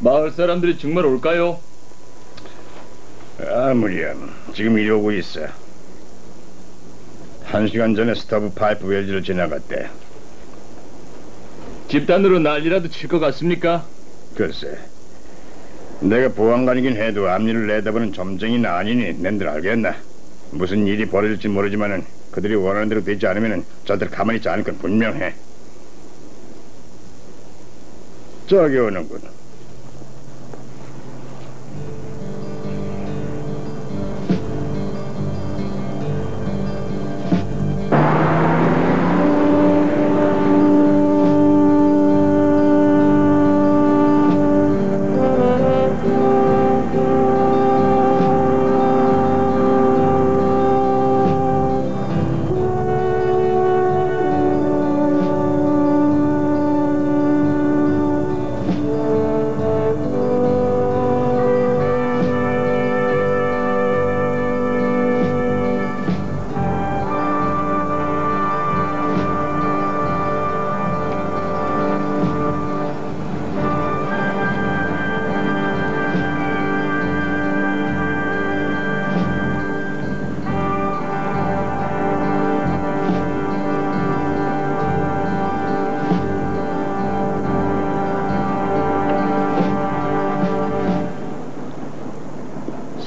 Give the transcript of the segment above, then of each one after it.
마을 사람들이 정말 올까요? 아무렴. 지금 이리 오고 있어. 1시간 전에 스타브 파이프 웰즈를 지나갔대. 집단으로 난리라도 칠 것 같습니까? 글쎄. 내가 보안관이긴 해도 앞일을 내다보는 점쟁이는 아니니 낸들 알겠나? 무슨 일이 벌어질지 모르지만은 그들이 원하는 대로 되지 않으면은 저들 가만히 있지 않을 건 분명해. 저기 오는군.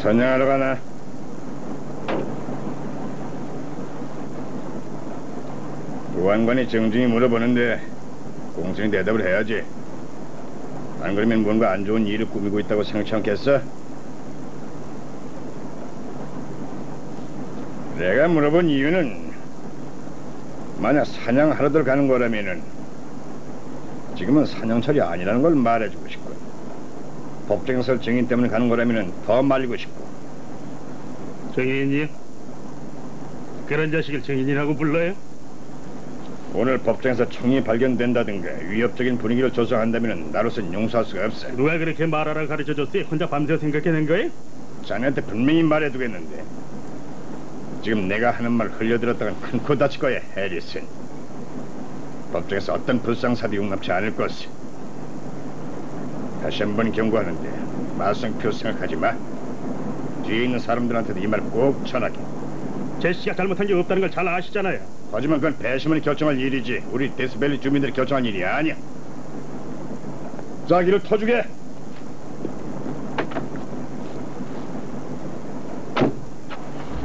선양하러 가나? 보안관이 정중히 물어보는데 공손히 대답을 해야지. 안 그러면 뭔가 안 좋은 일을 꾸미고 있다고 생각치 않겠어? 내가 물어본 이유는 만약 사냥하러들 가는 거라면은 지금은 사냥철이 아니라는 걸 말해주고 싶고, 법정에서 증인 때문에 가는 거라면은 더 말리고 싶고. 증인이요? 그런 자식을 증인이라고 불러요? 오늘 법정에서 총이 발견된다든가 위협적인 분위기를 조성한다면은 나로서는 용서할 수가 없어. 누가 그렇게 말하라 가르쳐줬어요? 혼자 밤새 생각해낸 거예요? 자네한테 분명히 말해두겠는데 지금 내가 하는 말 흘려들었다간 큰 코 다칠 거야, 해리슨. 법정에서 어떤 불상사도 용납치 않을 것이. 다시 한번 경고하는데 말썽표 생각하지 마. 뒤에 있는 사람들한테도 이 말 꼭 전하게. 제시가 잘못한 게 없다는 걸 잘 아시잖아요. 하지만 그건 배심원이 결정할 일이지 우리 데스밸리 주민들이 결정할 일이 아니야. 자기를 터주게.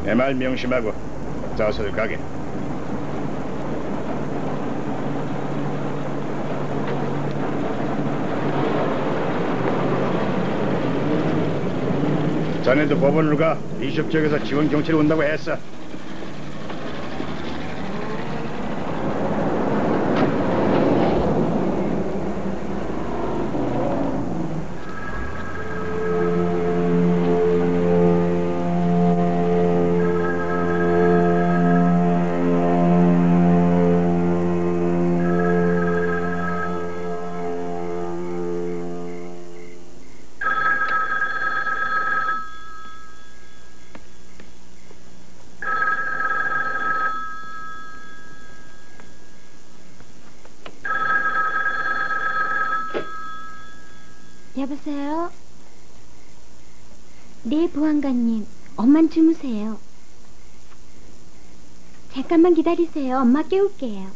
내 말 명심하고 자서들 가게. 자네도 법원으로 가. 비숍 지역에서 지원 경찰이 온다고 했어. 여보세요? 네, 보안관님. 엄만 주무세요. 잠깐만 기다리세요. 엄마 깨울게요.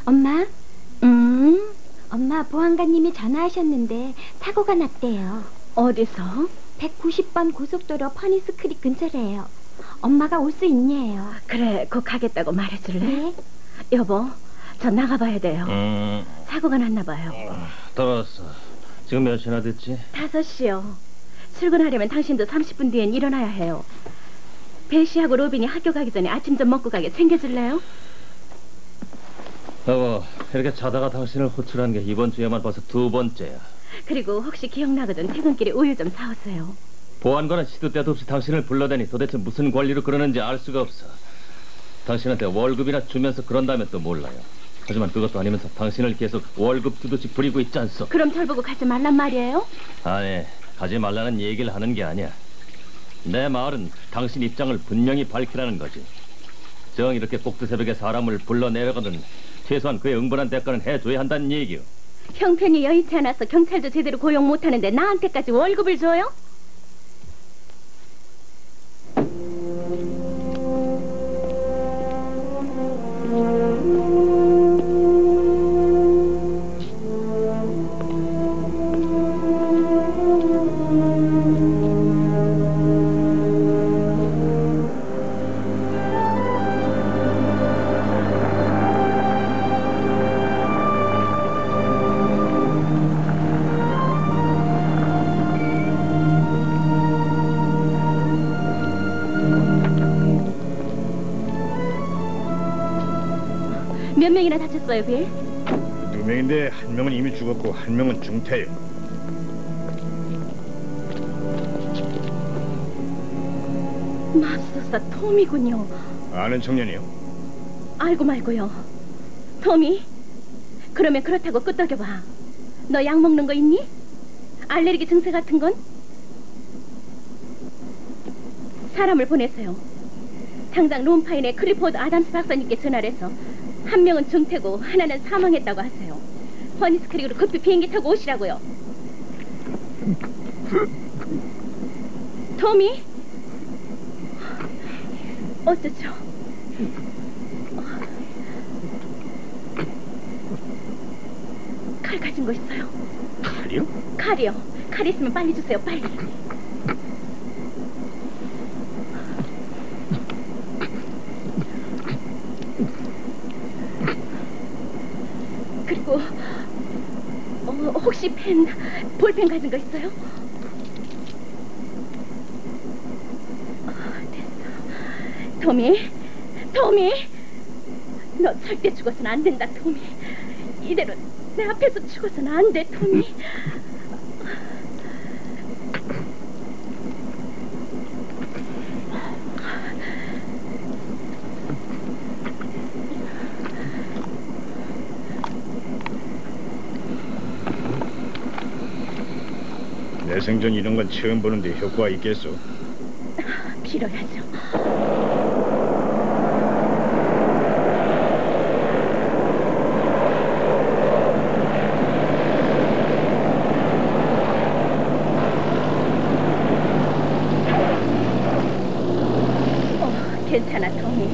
엄마? 엄마, 보안관님이 전화하셨는데 사고가 났대요. 어디서? 190번 고속도로 퍼니스 크릭 근처래요. 엄마가 올 수 있냐요. 그래, 곧 가겠다고 말해줄래? 네? 여보, 저 나가봐야 돼요. 사고가 났나 봐요. 떨어졌어. 지금 몇 시나 됐지? 5시요. 출근하려면 당신도 30분 뒤엔 일어나야 해요. 배시하고 로빈이 학교 가기 전에 아침 좀 먹고 가게 챙겨줄래요? 여보, 이렇게 자다가 당신을 호출한 게 이번 주에만 벌써 2번째야. 그리고 혹시 기억나거든 퇴근길에 우유 좀 사오세요. 보안관은 시도 때도 없이 당신을 불러대니 도대체 무슨 권리로 그러는지 알 수가 없어. 당신한테 월급이나 주면서 그런다면 또 몰라요. 하지만 그것도 아니면서 당신을 계속 월급 주듯이 부리고 있지 않소. 그럼 절 보고 가지 말란 말이에요? 아니, 가지 말라는 얘기를 하는 게 아니야. 내 말은 당신 입장을 분명히 밝히라는 거지. 정 이렇게 꼭두새벽에 사람을 불러내려거든 최소한 그의 응분한 대가는 해줘야 한다는 얘기요. 형편이 여의치 않아서 경찰도 제대로 고용 못하는데 나한테까지 월급을 줘요? 몇 명이나 다쳤어요, 빌? 2명인데 1명은 이미 죽었고 1명은 중태예요. 맙소사 톰이군요. 아는 청년이요. 알고 말고요. 톰이? 그러면 그렇다고 끄떡여봐. 너 약 먹는 거 있니? 알레르기 증세 같은 건? 사람을 보내세요. 당장 롬파인의 클리포드 아담스 박사님께 전화를 해서 한 명은 중태고 하나는 사망했다고 하세요. 버니스크릭으로 급히 비행기 타고 오시라고요. 토미? 어쩌죠? 칼 가진 거 있어요? 칼이요? 칼이요. 칼 있으면 빨리 주세요, 빨리. 그리고 혹시 볼펜 가진 거 있어요? 됐어. 토미, 너 절대 죽어서는 안 된다, 토미. 이대로 내 앞에서 죽어서는 안 돼, 토미. 내 생전 이런 건 처음 보는데 효과가 있겠소? 빌어야죠. 괜찮아, 토미.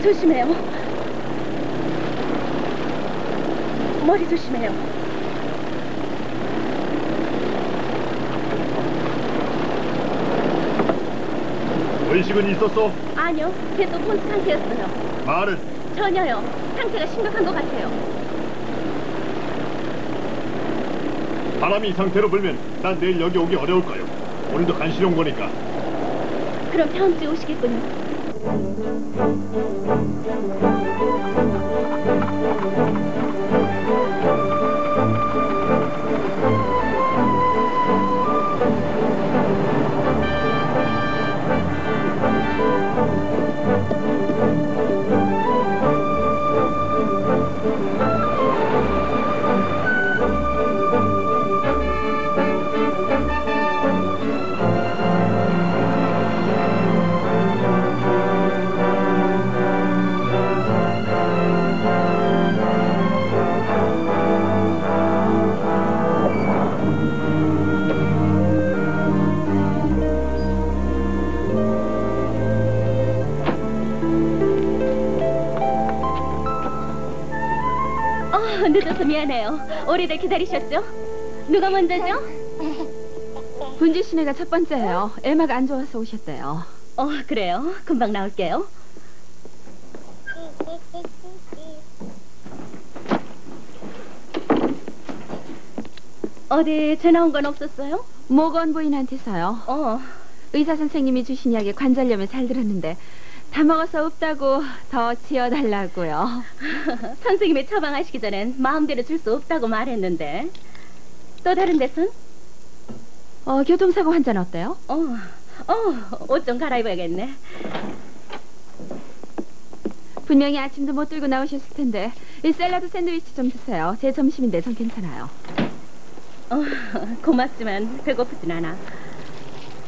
조심해요. 머리 조심해요. 의식은 있었어? 아니요, 계속 혼수 상태였어요. 말은? 전혀요. 상태가 심각한 것 같아요. 바람이 이 상태로 불면 난 내일 여기 오기 어려울 거요. 오늘도 간신히 온 거니까. 그럼 다음 주에 오시겠군요. 늦어서 미안해요. 오래들 기다리셨죠? 누가 먼저죠? 분주 시내가 첫 번째예요. 에마가 안 좋아서 오셨대요. 그래요? 금방 나올게요. 어디 전화 온 건 없었어요? 모건 부인한테서요. 의사 선생님이 주신 약에 관절염에 잘 들었는데 다 먹어서 없다고 더 지어달라고요. 선생님이 처방하시기 전엔 마음대로 줄 수 없다고 말했는데. 또 다른 데선? 교통사고 환자는 어때요? 옷 좀 갈아입어야겠네. 분명히 아침도 못 들고 나오셨을 텐데 이 샐러드 샌드위치 좀 드세요. 제 점심인데 전 괜찮아요. 고맙지만 배고프진 않아.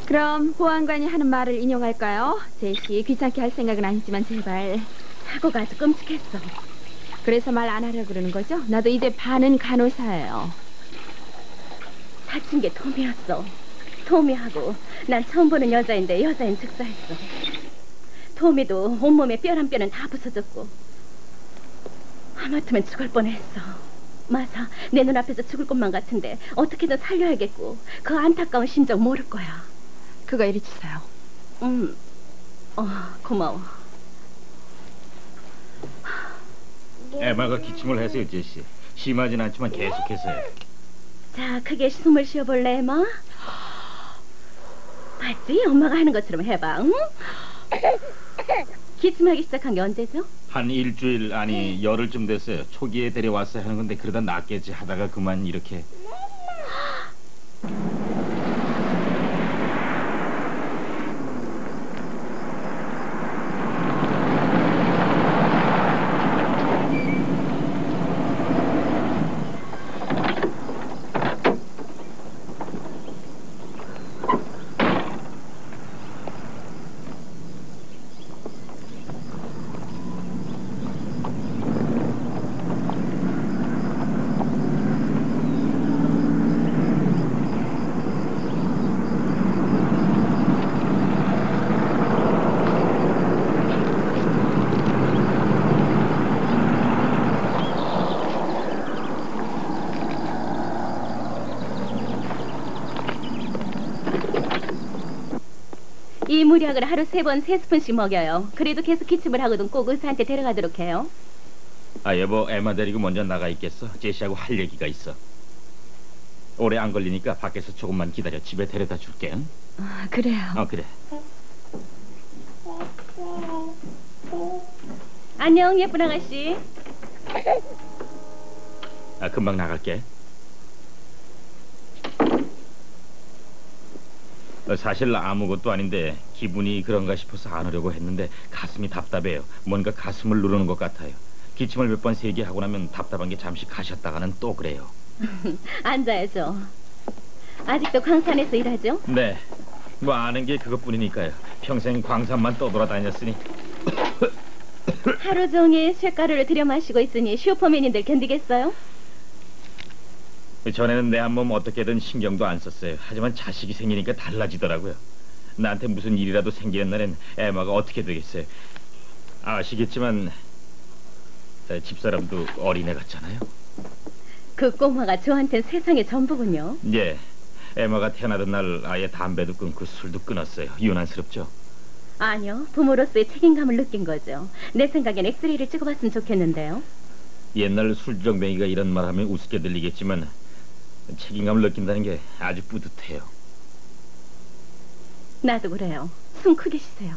그럼 보안관이 하는 말을 인용할까요? 제시 귀찮게 할 생각은 아니지만 제발. 사고가 아주 끔찍했어. 그래서 말 안 하려고 그러는 거죠? 나도 이제 반은 간호사예요. 다친 게 톰이었어. 톰이하고 난 처음 보는 여자인데 여자인 즉사했어. 톰이도 온몸에 뼈 한 뼈는 다 부서졌고 하마터면 죽을 뻔했어. 마사, 내 눈앞에서 죽을 것만 같은데 어떻게든 살려야겠고 그 안타까운 심정 모를 거야. 그거 이리 주세요. 고마워. 에마가 기침을 해서요, 제시. 심하진 않지만 계속해서요. 자, 크게 숨을 쉬어볼래, 에마? 봤지? 엄마가 하는 것처럼 해봐, 응? 기침하기 시작한 게 언제죠? 한 일주일 아니 열흘쯤 됐어요. 초기에 데려왔어야 하는 건데 그러다 낫겠지 하다가 그만 이렇게. 이 무리약을 하루 3번 3스푼씩 먹여요. 그래도 계속 기침을 하거든 꼭 의사한테 데려가도록 해요. 아 여보, 에마 데리고 먼저 나가 있겠어. 제시하고 할 얘기가 있어. 오래 안 걸리니까 밖에서 조금만 기다려. 집에 데려다 줄게. 응? 그래요. 그래. 안녕, 예쁜 아가씨. 금방 나갈게. 사실 아무것도 아닌데 기분이 그런가 싶어서 안으려고 했는데 가슴이 답답해요. 뭔가 가슴을 누르는 것 같아요. 기침을 몇 번 세게 하고 나면 답답한 게 잠시 가셨다가는 또 그래요. 앉아야죠. 아직도 광산에서 일하죠? 네, 뭐 아는 게 그것뿐이니까요. 평생 광산만 떠돌아다녔으니. 하루 종일 쇳가루를 들여 마시고 있으니 슈퍼맨인들 견디겠어요? 전에는 내 한 몸 어떻게든 신경도 안 썼어요. 하지만 자식이 생기니까 달라지더라고요. 나한테 무슨 일이라도 생기는 날엔 에마가 어떻게 되겠어요. 아시겠지만 집사람도 어린애 같잖아요. 그 꼬마가 저한텐 세상의 전부군요. 예, 에마가 태어나던 날 아예 담배도 끊고 술도 끊었어요. 유난스럽죠? 아니요, 부모로서의 책임감을 느낀 거죠. 내 생각엔 엑스레이를 찍어봤으면 좋겠는데요. 옛날 술주정뱅이가 이런 말 하면 우습게 들리겠지만 책임감을 느낀다는 게 아주 뿌듯해요. 나도 그래요. 숨 크게 쉬세요.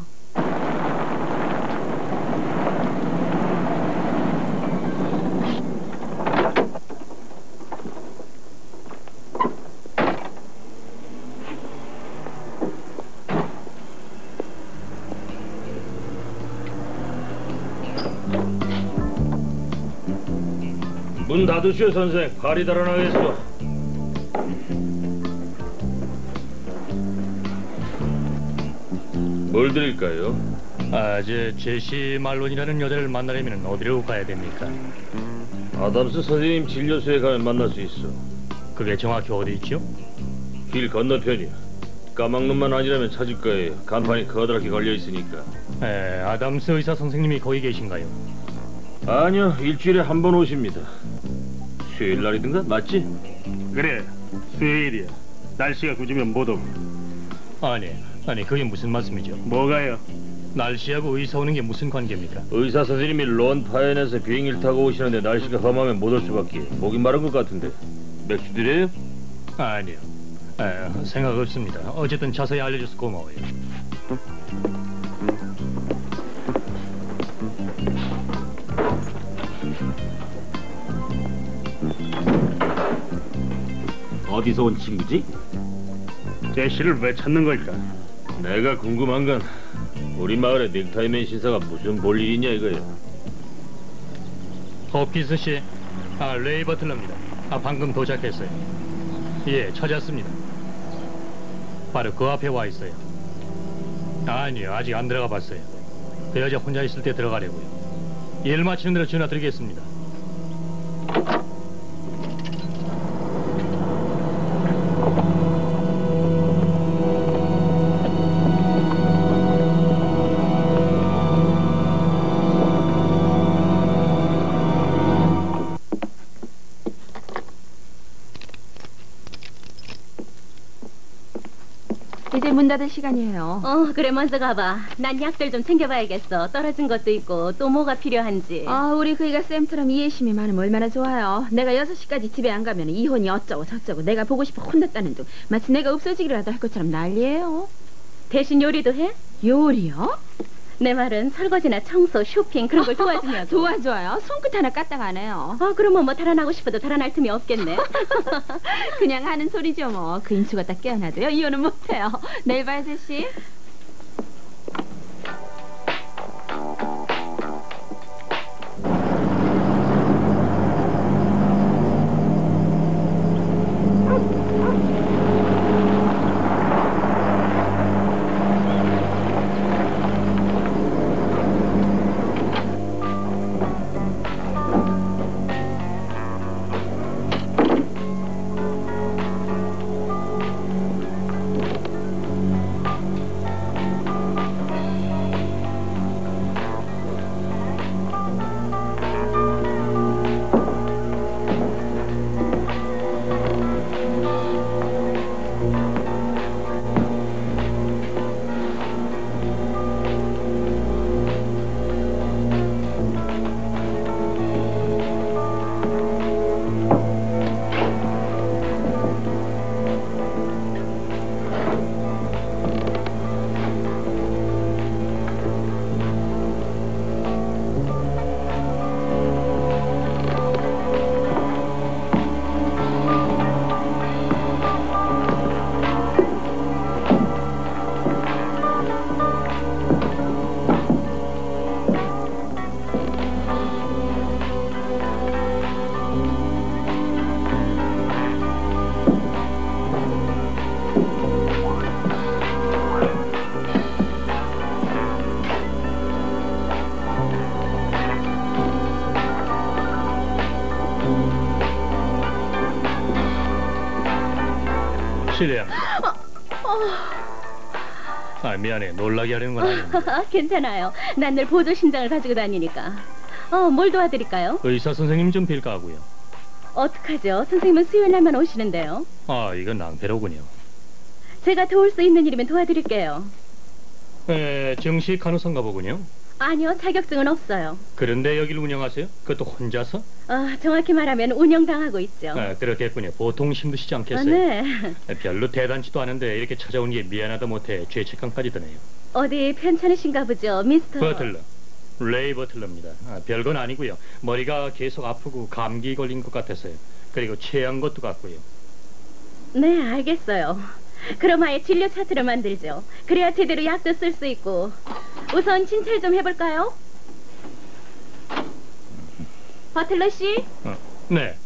문 닫으시오, 선생. 발이 달아나겠어. 뭘 드릴까요? 제시 말론이라는 여자를 만나려면 어디로 가야 됩니까? 아담스 선생님 진료소에 가면 만날 수 있어. 그게 정확히 어디 있죠? 길 건너편이야. 까막눈만 아니라면 찾을 거예요. 간판이 커다랗게 걸려 있으니까. 아담스 의사 선생님이 거기 계신가요? 아니요, 일주일에 한 번 오십니다. 수요일 날이든가 맞지? 그래, 수요일이야. 날씨가 굳으면 못 오고. 아니 그게 무슨 말씀이죠? 뭐가요? 날씨하고 의사 오는 게 무슨 관계입니까? 의사 선생님이 론파엔에서 비행기를 타고 오시는데 날씨가 험하면 못 올 수밖에. 목이 마른 것 같은데. 맥주 드려요? 아니요. 생각 없습니다. 어쨌든 자세히 알려줘서 고마워요. 어디서 온 친구지? 제시를 왜 찾는 걸까? 내가 궁금한 건 우리 마을에 넥타이맨 신사가 무슨 볼일이냐 이거야. 홉킨스 씨, 레이 버틀러입니다. 방금 도착했어요. 예, 찾았습니다. 바로 그 앞에 와 있어요. 아니요, 아직 안 들어가 봤어요. 그 여자 혼자 있을 때 들어가려고요. 일 마치는 대로 전화 드리겠습니다. 이제 문 닫을 시간이에요. 그래 먼저 가봐. 난 약들 좀 챙겨봐야겠어. 떨어진 것도 있고 또 뭐가 필요한지. 우리 그이가 쌤처럼 이해심이 많으면 얼마나 좋아요. 내가 6시까지 집에 안 가면 이혼이 어쩌고 저쩌고 내가 보고 싶어 혼났다는 둥 마치 내가 없어지기라도 할 것처럼 난리예요. 대신 요리도 해? 요리요? 내 말은 설거지나 청소, 쇼핑 그런 걸 도와주냐고. 도와줘요. 손끝 하나 까딱 안 해요. 그러면 뭐 달아나고 싶어도 달아날 틈이 없겠네. 그냥 하는 소리죠 뭐. 그 인추가 딱 깨어나도요. 이혼은 못해요. 내일 봐요 제시. 실례합니다. 미안해. 놀라게 하려는 건 아닌데. 괜찮아요. 난 늘 보조 신장을 가지고 다니니까. 뭘 도와드릴까요? 의사 선생님 좀 빌까 하고요. 어떡하죠? 선생님은 수요일 날만 오시는데요. 이건 낭패로군요. 제가 도울 수 있는 일이면 도와드릴게요. 정식 간호사인가 보군요. 아니요, 자격증은 없어요. 그런데 여길 운영하세요? 그것도 혼자서? 정확히 말하면 운영당하고 있죠. 그렇겠군요. 보통 힘드시지 않겠어요? 네. 별로 대단치도 않은데 이렇게 찾아온 게 미안하다 못해 죄책감까지 드네요. 어디 편찮으신가 보죠, 미스터... 버틀러. 레이 버틀러입니다. 별건 아니고요. 머리가 계속 아프고 감기 걸린 것 같아서요. 그리고 체한 것도 같고요. 네, 알겠어요. 그럼 아예 진료 차트를 만들죠. 그래야 제대로 약도 쓸 수 있고. 우선 진찰 좀 해볼까요? 버틀러 씨? 네.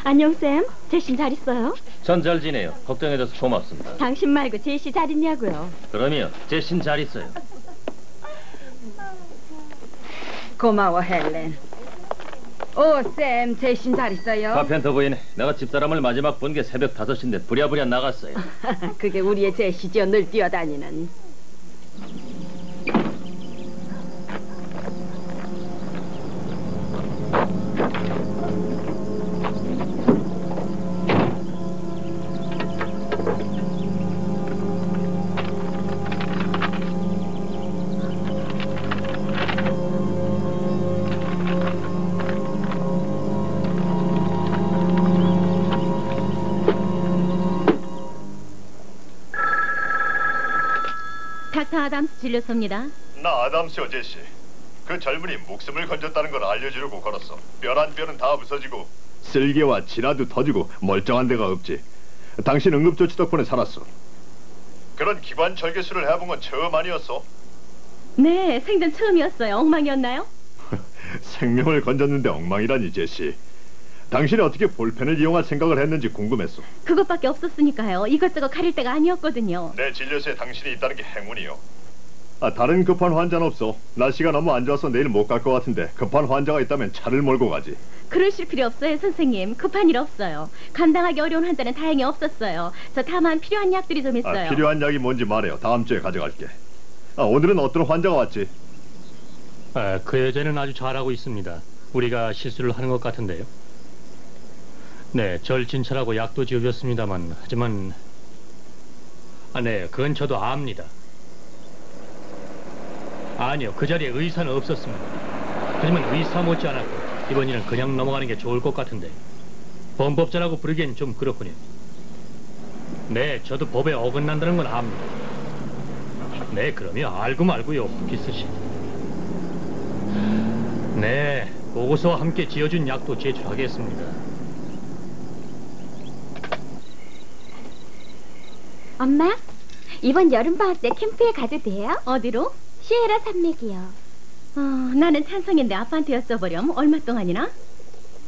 안녕, 쌤. 제신 잘 있어요? 전 잘 지내요. 걱정해줘서 고맙습니다. 당신 말고 제시 잘 있냐고요? 그럼요. 제신 잘 있어요. 고마워 헬렌. 쌤 제신 잘 있어요? 카펜터 부인네. 내가 집사람을 마지막 본 게 새벽 5시인데 부랴부랴 나갔어요. 그게 우리의 제시지요. 늘 뛰어다니는. 닥터 아담스 진료소입니다. 나 아담스요, 제시. 그 젊은이 목숨을 건졌다는 걸 알려주려고 걸었어. 뼈 한 뼈는 다 부서지고 쓸개와 진화도 터지고 멀쩡한 데가 없지. 당신 응급조치 덕분에 살았어. 그런 기관 절개술을 해본 건 처음 아니었어? 네, 생전 처음이었어요. 엉망이었나요? 생명을 건졌는데 엉망이라니, 제시. 당신이 어떻게 볼펜을 이용할 생각을 했는지 궁금했어. 그것밖에 없었으니까요. 이것저것 가릴 때가 아니었거든요. 내 진료소에 당신이 있다는 게 행운이요. 다른 급한 환자는 없어. 날씨가 너무 안 좋아서 내일 못 갈 것 같은데 급한 환자가 있다면 차를 몰고 가지. 그러실 필요 없어요, 선생님. 급한 일 없어요. 감당하기 어려운 환자는 다행히 없었어요. 저 다만 필요한 약들이 좀 있어요. 필요한 약이 뭔지 말해요. 다음 주에 가져갈게. 오늘은 어떤 환자가 왔지? 그 여자는 아주 잘하고 있습니다. 우리가 실수를 하는 것 같은데요. 네, 절 진찰하고 약도 지어줬습니다만 하지만 네, 그건 저도 압니다. 아니요, 그 자리에 의사는 없었습니다. 하지만 의사 못지않았고 이번 일은 그냥 넘어가는 게 좋을 것 같은데 범법자라고 부르기엔 좀 그렇군요. 네, 저도 법에 어긋난다는 건 압니다. 네, 그러면 알고 말고요, 비스씨. 네, 보고서와 함께 지어준 약도 제출하겠습니다. 엄마, 이번 여름방학 때 캠프에 가도 돼요? 어디로? 시에라 산맥이요. 나는 찬성인데 아빠한테 여쭤보렴. 얼마 동안이나?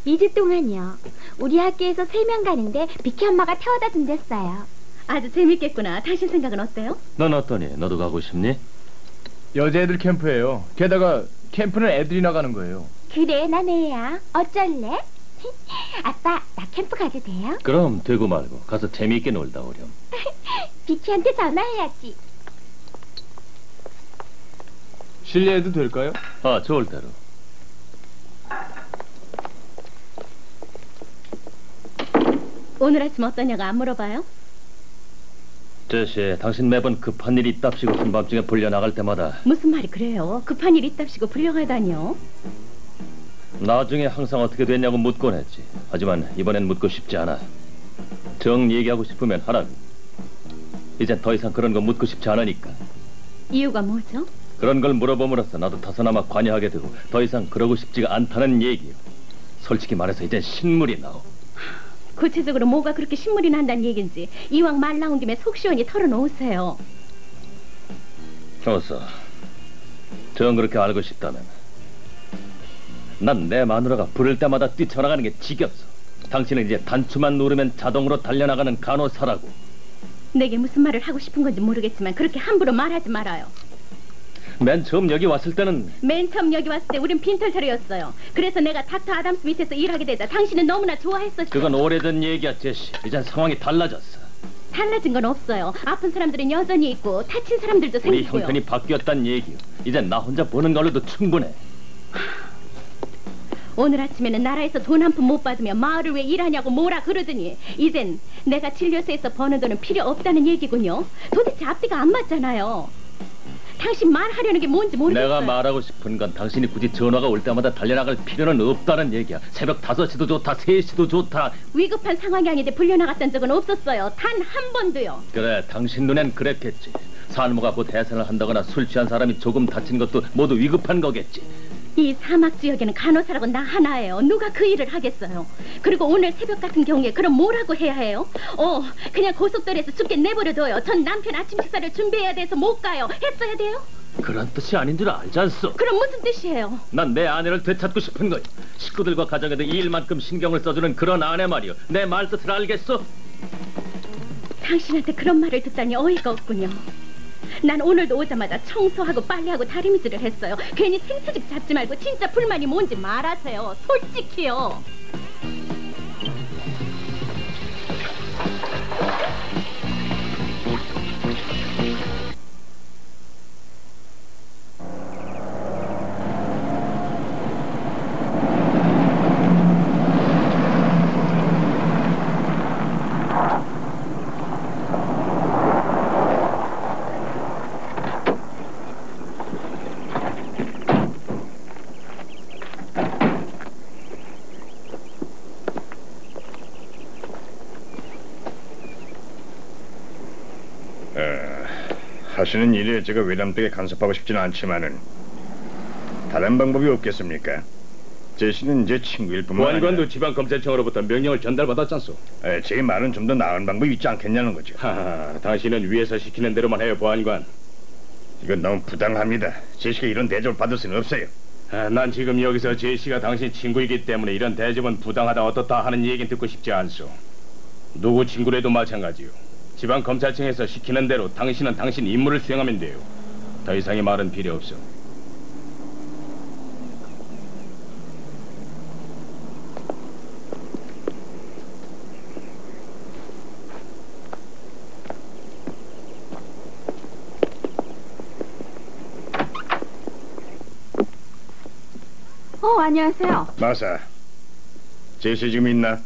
2주 동안이요. 우리 학교에서 3명 가는데 비키 엄마가 태워다 준댔어요. 아주 재밌겠구나. 당신 생각은 어때요? 넌 어떠니? 너도 가고 싶니? 여자애들 캠프예요. 게다가 캠프는 애들이 나가는 거예요. 그래, 난 애야. 어쩔래? 아빠, 나 캠프 가도 돼요? 그럼 되고 말고 가서 재미있게 놀다 오렴. 비키한테 전화해야지. 실례해도 될까요? 좋을 대로. 오늘 아침 어떠냐고 안 물어봐요? 제시, 당신 매번 급한 일이 있답시고 한밤중에 불려나갈 때마다 무슨 말이 그래요? 급한 일 있답시고 불려가다니요. 나중에 항상 어떻게 됐냐고 묻곤 했지. 하지만 이번엔 묻고 싶지 않아. 정 얘기하고 싶으면 하라고. 이젠 더 이상 그런 거 묻고 싶지 않으니까. 이유가 뭐죠? 그런 걸 물어봄으로써 나도 다소나마 관여하게 되고 더 이상 그러고 싶지가 않다는 얘기요. 솔직히 말해서 이젠 신물이 나오. 구체적으로 뭐가 그렇게 신물이 난다는 얘긴지 이왕 말 나온 김에 속 시원히 털어놓으세요. 어서. 정 그렇게 알고 싶다면 난 내 마누라가 부를 때마다 뛰쳐나가는 게 지겹어. 당신은 이제 단추만 누르면 자동으로 달려나가는 간호사라고. 내게 무슨 말을 하고 싶은 건지 모르겠지만 그렇게 함부로 말하지 말아요. 맨 처음 여기 왔을 때는 맨 처음 여기 왔을 때 우린 빈털터리였어요. 그래서 내가 닥터 아담스 밑에서 일하게 되자 당신은 너무나 좋아했었죠. 그건 오래전 얘기야, 제시. 이젠 상황이 달라졌어. 달라진 건 없어요. 아픈 사람들은 여전히 있고 다친 사람들도 우리 생기고요. 형편이 바뀌었단 얘기요. 이젠 나 혼자 보는 걸로도 충분해. 오늘 아침에는 나라에서 돈 한 푼 못 받으면 마을을 왜 일하냐고 뭐라 그러더니 이젠 내가 진료소에서 버는 돈은 필요 없다는 얘기군요. 도대체 앞뒤가 안 맞잖아요. 당신 말하려는 게 뭔지 모르겠어요. 내가 말하고 싶은 건 당신이 굳이 전화가 올 때마다 달려나갈 필요는 없다는 얘기야. 새벽 5시도 좋다, 3시도 좋다. 위급한 상황이 아닌데 불려나갔던 적은 없었어요. 단 한 번도요. 그래, 당신 눈엔 그랬겠지. 산모가 곧 해산을 한다거나 술 취한 사람이 조금 다친 것도 모두 위급한 거겠지. 이 사막 지역에는 간호사라고 나 하나예요. 누가 그 일을 하겠어요. 그리고 오늘 새벽 같은 경우에 그럼 뭐라고 해야 해요? 그냥 고속도로에서 죽게 내버려둬요. 전 남편 아침 식사를 준비해야 돼서 못 가요. 했어야 돼요? 그런 뜻이 아닌 줄 알지 않소? 그럼 무슨 뜻이에요? 난 내 아내를 되찾고 싶은 거야. 식구들과 가정에도 이 일만큼 신경을 써주는 그런 아내 말이요. 내 말 뜻을 알겠어? 당신한테 그런 말을 듣다니 어이가 없군요. 난 오늘도 오자마자 청소하고 빨래하고 다리미질을 했어요. 괜히 생수집 잡지 말고 진짜 불만이 뭔지 말하세요. 솔직히요. 하시는 일에 제가 외람되게 간섭하고 싶지는 않지만은 다른 방법이 없겠습니까? 제시는 제 친구일 뿐만 보안관도 아니라 지방검찰청으로부터 명령을 전달받았잖소. 제 말은 좀 더 나은 방법이 있지 않겠냐는 거죠. 하하, 당신은 위에서 시키는 대로만 해요, 보안관. 이건 너무 부당합니다. 제시가 이런 대접을 받을 수는 없어요. 난 지금 여기서 제시가 당신 친구이기 때문에 이런 대접은 부당하다 어떻다 하는 얘기는 듣고 싶지 않소. 누구 친구라도 마찬가지요. 지방검찰청에서 시키는 대로 당신은 당신 임무를 수행하면 돼요. 더 이상의 말은 필요 없어. 안녕하세요. 마사, 제시 지금 있나?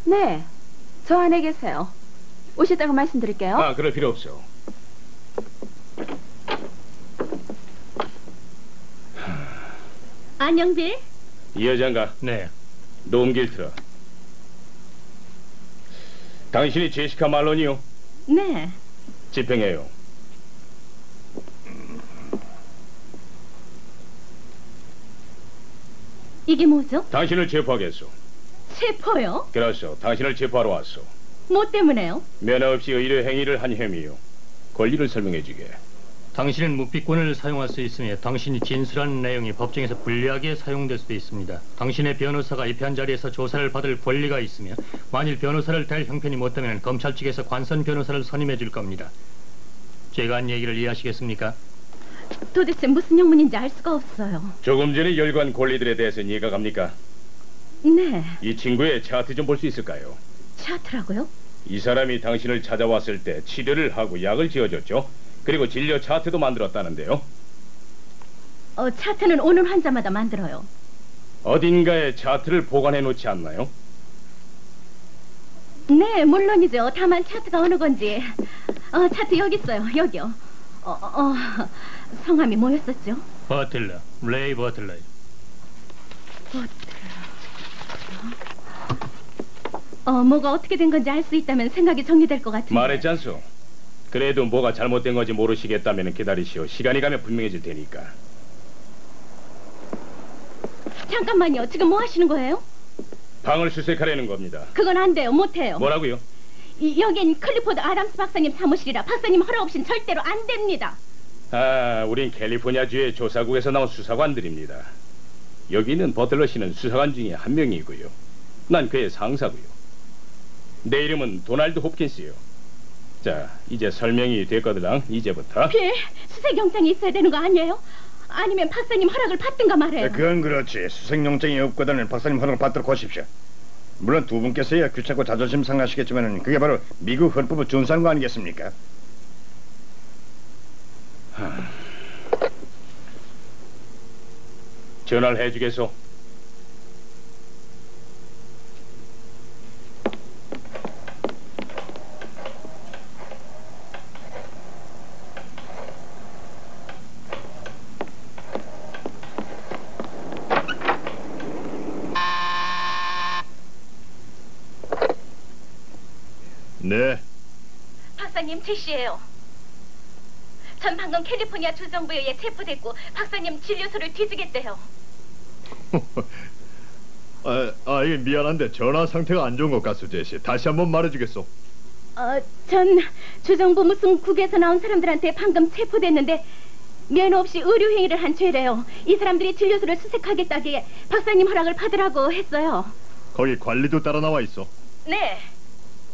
네, 저 안에 계세요. 오셨다고 말씀드릴게요. 그럴 필요 없어. 안녕, 빌. 이 여잔가? 네. 노음길 틀어. 당신이 제시카 말론이요? 네. 집행해요. 이게 뭐죠? 당신을 체포하겠소. 체포요? 그렇소. 당신을 체포하러 왔소. 뭐 때문에요? 면허 없이 의뢰 행위를 한 혐의요. 권리를 설명해주게. 당신은 묵비권을 사용할 수 있으며 당신이 진술한 내용이 법정에서 불리하게 사용될 수도 있습니다. 당신의 변호사가 입회한 자리에서 조사를 받을 권리가 있으며 만일 변호사를 댈 형편이 못되면 검찰 측에서 관선 변호사를 선임해 줄 겁니다. 제가 한 얘기를 이해하시겠습니까? 도대체 무슨 영문인지 알 수가 없어요. 조금 전에 열관 권리들에 대해서 이해가 갑니까? 네. 이 친구의 차트 좀 볼 수 있을까요? 차트라고요? 이 사람이 당신을 찾아왔을 때 치료를 하고 약을 지어줬죠. 그리고 진료 차트도 만들었다는데요. 차트는 오는 환자마다 만들어요. 어딘가에 차트를 보관해 놓지 않나요? 네, 물론이죠. 다만 차트가 어느 건지. 차트 여기 있어요. 여기요. 성함이 뭐였었죠? 버틀러, 레이 버틀러요. 뭐가 어떻게 된 건지 알 수 있다면 생각이 정리될 것 같은데. 말했잖소. 그래도 뭐가 잘못된 건지 모르시겠다면 기다리시오. 시간이 가면 분명해질 테니까. 잠깐만요. 지금 뭐 하시는 거예요? 방을 수색하려는 겁니다. 그건 안 돼요. 못 해요. 뭐라고요? 여긴 클리포드 아담스 박사님 사무실이라 박사님 허락 없인 절대로 안 됩니다. 우린 캘리포니아주의 조사국에서 나온 수사관들입니다. 여기 있는 버틀러 씨는 수사관 중에 한 명이고요. 난 그의 상사고요. 내 이름은 도널드 홉킨스요. 자, 이제 설명이 됐거든. 이제부터. 빌, 수색영장이 있어야 되는 거 아니에요? 아니면 박사님 허락을 받든가 말해요. 그건 그렇지. 수색영장이 없거든 박사님 허락을 받도록 하십시오. 물론 두 분께서야 귀찮고 자존심 상하시겠지만 그게 바로 미국 헌법을 준수한 거 아니겠습니까? 전화를 해주겠소. 네. 박사님, 제시예요. 전 방금 캘리포니아 주정부에 의해 체포됐고 박사님 진료소를 뒤지겠대요. 이게 미안한데 전화 상태가 안 좋은 것 같소, 제시. 다시 한번 말해주겠소. 전 주정부 무슨 국에서 나온 사람들한테 방금 체포됐는데 면허 없이 의료 행위를 한 죄래요. 이 사람들이 진료소를 수색하겠다기에 박사님 허락을 받으라고 했어요. 거기 관리도 따라 나와 있어. 네.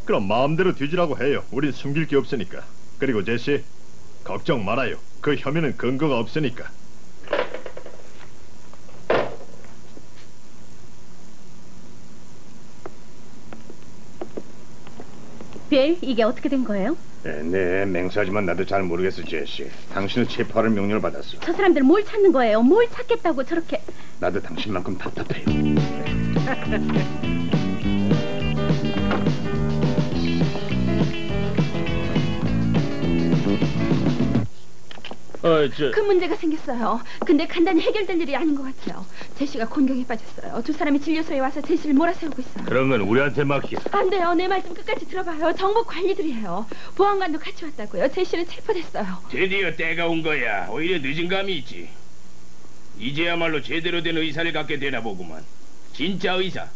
그럼 마음대로 뒤지라고 해요. 우린 숨길 게 없으니까. 그리고 제시, 걱정 말아요. 그 혐의는 근거가 없으니까. 빌, 이게 어떻게 된 거예요? 네, 맹세하지만 나도 잘 모르겠어, 제시. 당신을 체포하는 명령을 받았어. 저 사람들 뭘 찾는 거예요? 뭘 찾겠다고 저렇게... 나도 당신만큼 답답해요. 그 문제가 생겼어요. 근데 간단히 해결될 일이 아닌 것 같아요. 제시가 곤경에 빠졌어요. 두 사람이 진료소에 와서 제시를 몰아세우고 있어요. 그런 건 우리한테 맡겨. 안 돼요. 내 말 좀 끝까지 들어봐요. 정보 관리들이에요. 보안관도 같이 왔다고요. 제시는 체포됐어요. 드디어 때가 온 거야. 오히려 늦은 감이 있지. 이제야말로 제대로 된 의사를 갖게 되나 보구만. 진짜 의사.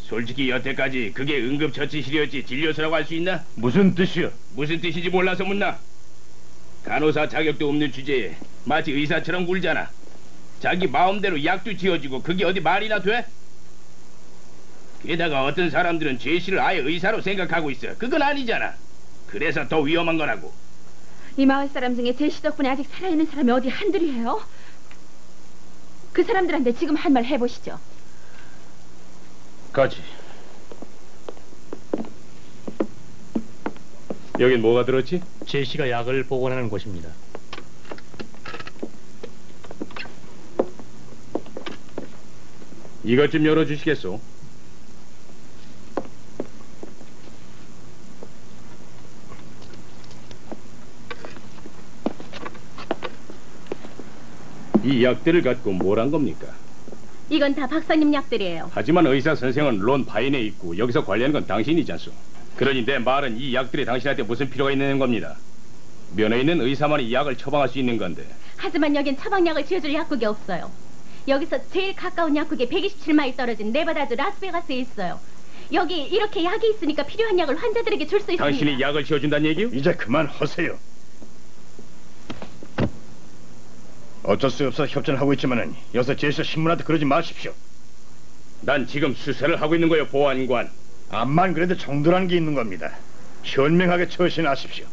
솔직히 여태까지 그게 응급처치실이었지 진료소라고 할 수 있나? 무슨 뜻이야? 무슨 뜻인지 몰라서 묻나? 간호사 자격도 없는 주제에 마치 의사처럼 굴잖아. 자기 마음대로 약도 지어주고 그게 어디 말이나 돼? 게다가 어떤 사람들은 제시를 아예 의사로 생각하고 있어. 그건 아니잖아. 그래서 더 위험한 거라고. 이 마을 사람 중에 제시 덕분에 아직 살아있는 사람이 어디 한둘이에요? 그 사람들한테 지금 한 말 해보시죠. 가지. 여긴 뭐가 들었지? 제시가 약을 보관하는 곳입니다. 이것 좀 열어주시겠소? 이 약들을 갖고 뭘 한 겁니까? 이건 다 박사님 약들이에요. 하지만 의사 선생은 론 파인에 있고 여기서 관리하는 건 당신이잖소. 그러니 내 말은 이 약들이 당신한테 무슨 필요가 있는 겁니다. 면허 있는 의사만이 이 약을 처방할 수 있는 건데. 하지만 여긴 처방약을 지어줄 약국이 없어요. 여기서 제일 가까운 약국이 127마일 떨어진 네바다주 라스베가스에 있어요. 여기 이렇게 약이 있으니까 필요한 약을 환자들에게 줄 수 있습니다. 당신이 약을 지어준다는 얘기요? 이제 그만하세요. 어쩔 수 없어 협전하고 있지만은 여기서 제시 신문한테 그러지 마십시오. 난 지금 수사를 하고 있는 거요, 보안관. 암만 그래도 정도라는 게 있는 겁니다. 현명하게 처신하십시오.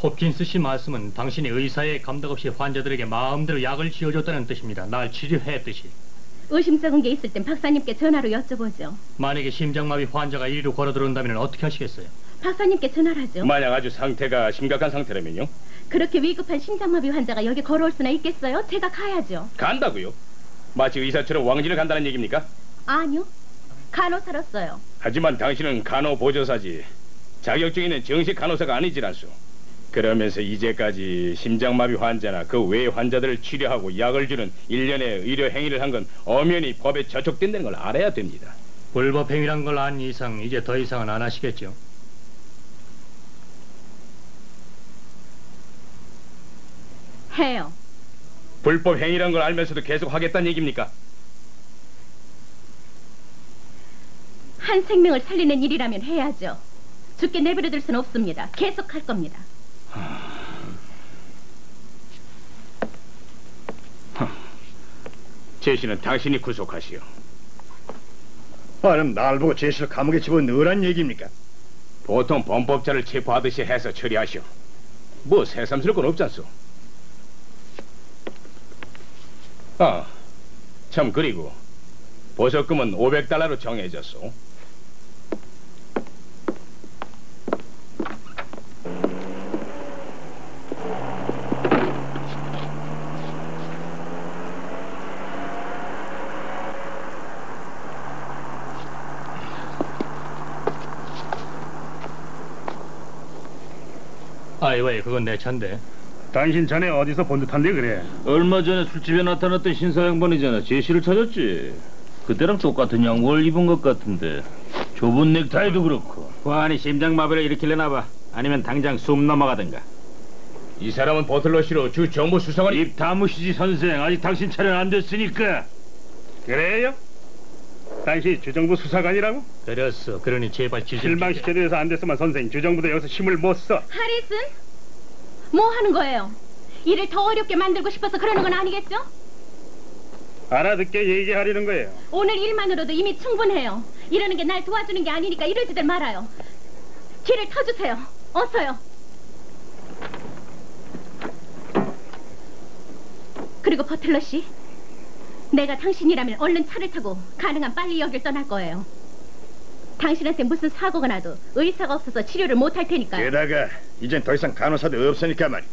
홉킨스 씨 말씀은 당신이 의사의 감독 없이 환자들에게 마음대로 약을 지어줬다는 뜻입니다. 날 치료했듯이. 의심쩍은 게 있을 땐 박사님께 전화로 여쭤보죠. 만약에 심장마비 환자가 이리로 걸어 들어온다면 어떻게 하시겠어요? 박사님께 전화를 하죠. 만약 아주 상태가 심각한 상태라면요? 그렇게 위급한 심장마비 환자가 여기 걸어올 수나 있겠어요? 제가 가야죠. 간다고요? 마치 의사처럼 왕진을 간다는 얘기입니까? 아니요. 간호사로서요. 하지만 당신은 간호보조사지. 자격증 있는 정식 간호사가 아니질 않소. 그러면서 이제까지 심장마비 환자나 그 외 환자들을 치료하고 약을 주는 일련의 의료 행위를 한 건 엄연히 법에 저촉된다는 걸 알아야 됩니다. 불법 행위란 걸 안 이상 이제 더 이상은 안 하시겠죠? 해요. 불법 행위란 걸 알면서도 계속 하겠다는 얘기입니까? 한 생명을 살리는 일이라면 해야죠. 죽게 내버려둘 수는 없습니다. 계속 할 겁니다. 제시는 당신이 구속하시오. 그럼 날 보고 제시를 감옥에 집어넣으란 얘기입니까? 보통 범법자를 체포하듯이 해서 처리하시오. 뭐 새삼스러울 건 없잖소. 참 그리고 보석금은 $500로 정해졌소. 아이 왜 그건 내 차인데. 당신 전에 어디서 본 듯한데 그래? 얼마 전에 술집에 나타났던 신사 양반이잖아. 제시를 찾았지. 그때랑 똑같은 양복을 입은 것 같은데 좁은 넥타이도 그렇고. 보안이 심장마비를 일으키려나 봐. 아니면 당장 숨 넘어가든가. 이 사람은 버틀러시로 주 정부 수사관. 입 다무시지 선생. 아직 당신 차례는 안 됐으니까. 그래요? 당시 주정부 수사관이라고? 그랬어. 그러니 제발 실망시켜줘서 안 됐으면 선생 주정부도 여기서 힘을 못 써. 하리슨? 뭐 하는 거예요? 일을 더 어렵게 만들고 싶어서 그러는 건 아니겠죠? 알아듣게 얘기하려는 거예요. 오늘 일만으로도 이미 충분해요. 이러는 게 날 도와주는 게 아니니까 이러지들 말아요. 길을 터주세요. 어서요. 그리고 버틀러 씨, 내가 당신이라면 얼른 차를 타고 가능한 빨리 여길 떠날 거예요. 당신한테 무슨 사고가 나도 의사가 없어서 치료를 못할 테니까요. 게다가 이젠 더 이상 간호사도 없으니까 말이야.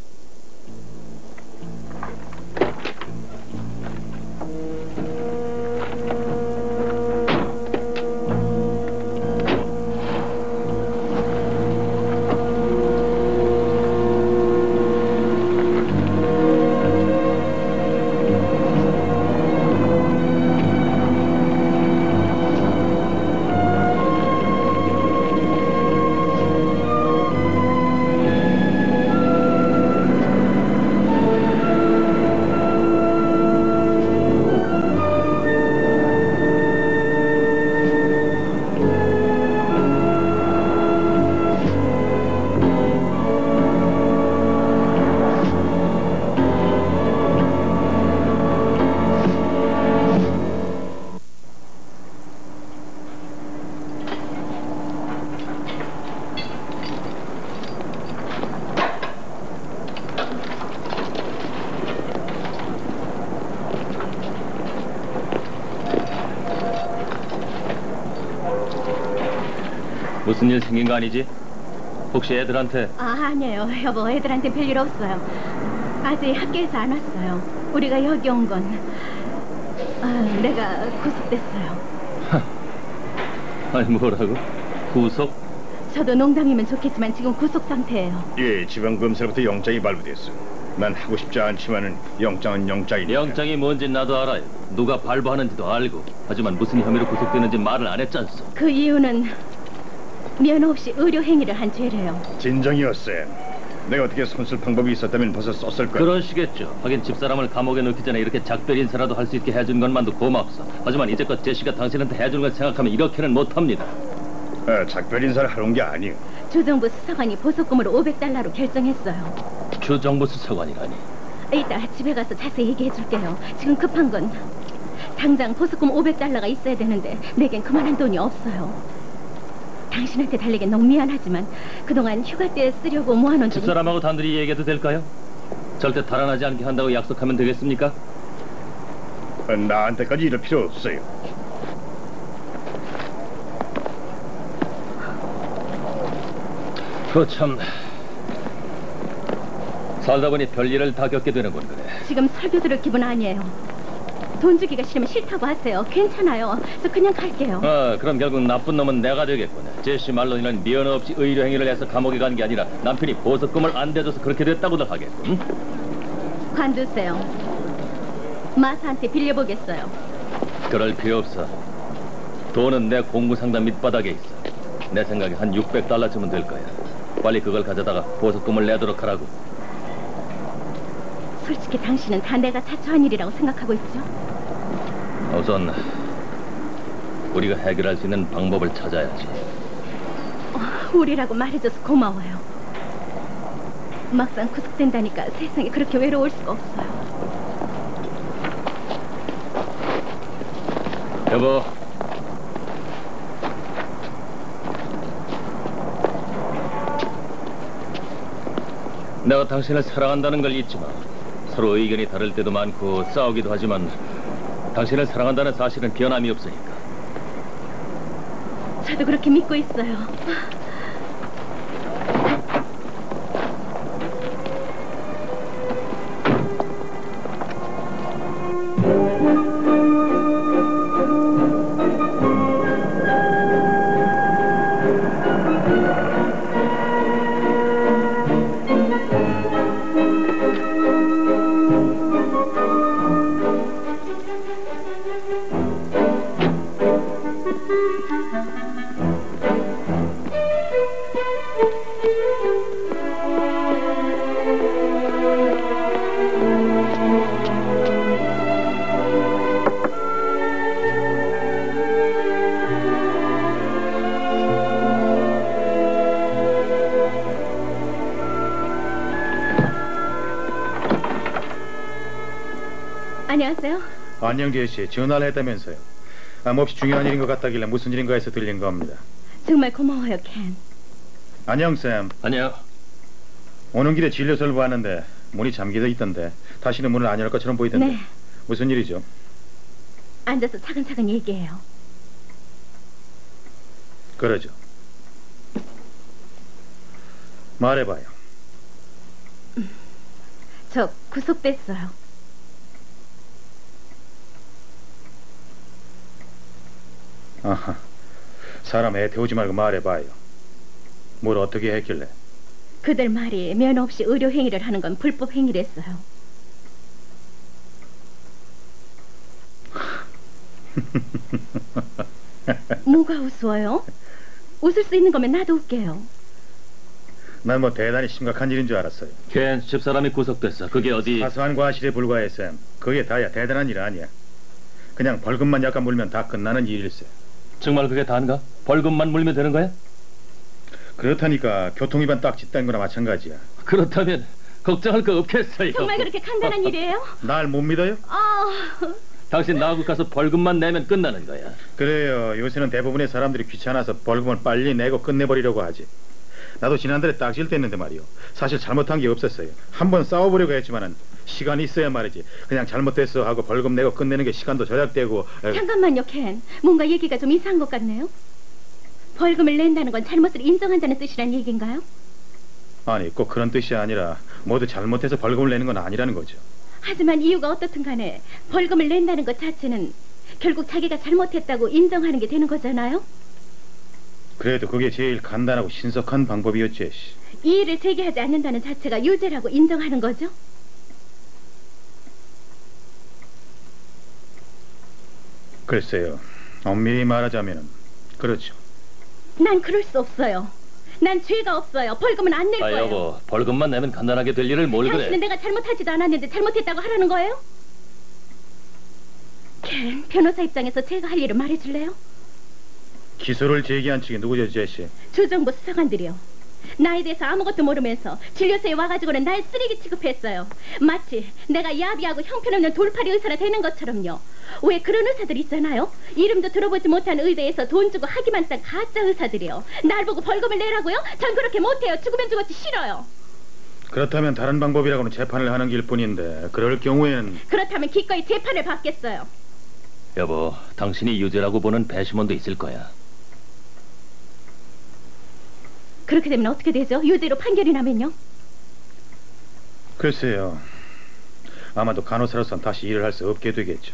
무슨 일 생긴 거 아니지? 혹시 애들한테? 아니에요. 여보, 애들한테 별일 없어요. 아직 학교에서 안 왔어요. 우리가 여기 온 건 내가 구속됐어요. 아니 뭐라고? 구속? 저도 농담이면 좋겠지만 지금 구속 상태예요. 예, 지방검사로부터 영장이 발부됐어. 난 하고 싶지 않지만은 영장은 영장이니까. 영장이 뭔지 나도 알아요. 누가 발부하는지도 알고. 하지만 무슨 혐의로 구속되는지 말을 안 했잖소. 그 이유는 면허 없이 의료 행위를 한 죄래요. 진정이었어요. 내가 어떻게 손쓸 방법이 있었다면 벌써 썼을 거야. 그러시겠죠. 하긴 집사람을 감옥에 넣기 전에 이렇게 작별 인사라도 할 수 있게 해준 것만도 고맙소. 하지만 이제껏 제시가 당신한테 해준 걸 생각하면 이렇게는 못합니다. 작별 인사를 하러 온 게 아니요. 주정부 수사관이 보석금으로 $500로 결정했어요. 주정부 수사관이라니. 이따 집에 가서 자세히 얘기해 줄게요. 지금 급한 건 당장 보석금 $500가 있어야 되는데 내겐 그만한 돈이 없어요. 당신한테 달래긴 너무 미안하지만 그동안 휴가 때 쓰려고 모아놓은 돈이... 집사람하고 단둘이 얘기해도 될까요? 절대 달아나지 않게 한다고 약속하면 되겠습니까? 나한테까지 이럴 필요 없어요. 참 살다 보니 별일을 다 겪게 되는군. 그래. 지금 설교 들을 기분 아니에요. 돈 주기가 싫으면 싫다고 하세요. 괜찮아요. 저 그냥 갈게요. 그럼 결국 나쁜 놈은 내가 되겠군. 제시 말로니는 면허 없이 의료 행위를 해서 감옥에 간 게 아니라 남편이 보석금을 안 대줘서 그렇게 됐다고들 하겠군. 관두세요. 마사한테 빌려보겠어요. 그럴 필요 없어. 돈은 내 공무상담 밑바닥에 있어. 내 생각에 한 $600 주면 될 거야. 빨리 그걸 가져다가 보석금을 내도록 하라고. 솔직히 당신은 다 내가 자초한 일이라고 생각하고 있죠? 우선 우리가 해결할 수 있는 방법을 찾아야지. 우리라고 말해줘서 고마워요. 막상 구속된다니까 세상에 그렇게 외로울 수가 없어요. 여보. 내가 당신을 사랑한다는 걸 잊지 마. 서로 의견이 다를 때도 많고 싸우기도 하지만 당신을 사랑한다는 사실은 변함이 없으니까. 저도 그렇게 믿고 있어요. 안녕하세요. 안녕 제시, 전화를 했다면서요. 몹시 중요한 일인 것 같다길래 무슨 일인가 해서 들린 겁니다. 정말 고마워요, 켄. 안녕 샘. 안녕. 오는 길에 진료소를 봤는데 문이 잠겨져 있던데 다시는 문을 안 열 것처럼 보이던데. 네. 무슨 일이죠? 앉아서 차근차근 얘기해요. 그러죠. 말해봐요. 저 구속됐어요. 아하, 사람 애 태우지 말고 말해봐요. 뭘 어떻게 했길래? 그들 말이 면허 없이 의료 행위를 하는 건 불법 행위랬어요. 뭐가 우스워요? 웃을 수 있는 거면 나도 웃게요. 난 뭐 대단히 심각한 일인 줄 알았어요. 켄, 집사람이 구속됐어. 그게 어디... 사소한 과실에 불과해 샘. 그게 다야. 대단한 일 아니야. 그냥 벌금만 약간 물면 다 끝나는 일일세. 정말 그게 다인가? 벌금만 물면 되는 거야? 그렇다니까. 교통위반 딱 짓다는 거나 마찬가지야. 그렇다면 걱정할 거 없겠어요. 정말 그렇게 간단한 일이에요? 날 못 믿어요? 당신 나하고 가서 벌금만 내면 끝나는 거야. 그래요. 요새는 대부분의 사람들이 귀찮아서 벌금을 빨리 내고 끝내버리려고 하지. 나도 지난달에 딱지를 뗐는데 말이요. 사실 잘못한 게 없었어요. 한번 싸워보려고 했지만은 시간이 있어야 말이지. 그냥 잘못됐어 하고 벌금 내고 끝내는 게 시간도 절약되고. 잠깐만요, 켄. 뭔가 얘기가 좀 이상한 것 같네요. 벌금을 낸다는 건 잘못을 인정한다는 뜻이란 얘기인가요? 아니, 꼭 그런 뜻이 아니라 모두 잘못해서 벌금을 내는 건 아니라는 거죠. 하지만 이유가 어떻든 간에 벌금을 낸다는 것 자체는 결국 자기가 잘못했다고 인정하는 게 되는 거잖아요? 그래도 그게 제일 간단하고 신속한 방법이었지. 이 일을 제기하지 않는다는 자체가 유죄라고 인정하는 거죠? 글쎄요, 엄밀히 말하자면 그렇죠. 난 그럴 수 없어요. 난 죄가 없어요. 벌금은 안 낼 거예요. 여보, 벌금만 내면 간단하게 될 일을 뭘 그래. 당신은 내가 잘못하지도 않았는데 잘못했다고 하라는 거예요? 켄, 변호사 입장에서 제가 할 일을 말해줄래요? 기소를 제기한 측이 누구죠, 제시? 주정부 수사관들이요. 나에 대해서 아무것도 모르면서 진료소에 와가지고는 날 쓰레기 취급했어요. 마치 내가 야비하고 형편없는 돌팔이 의사라 되는 것처럼요. 왜 그런 의사들 있잖아요. 이름도 들어보지 못한 의대에서 돈 주고 학위만 딴 가짜 의사들이요. 날 보고 벌금을 내라고요? 전 그렇게 못해요. 죽으면 죽었지 싫어요. 그렇다면 다른 방법이라고는 재판을 하는 길 뿐인데, 그럴 경우에는... 그렇다면 기꺼이 재판을 받겠어요. 여보, 당신이 유죄라고 보는 배심원도 있을 거야. 그렇게 되면 어떻게 되죠? 유죄로 판결이 나면요? 글쎄요, 아마도 간호사로선 다시 일을 할 수 없게 되겠죠.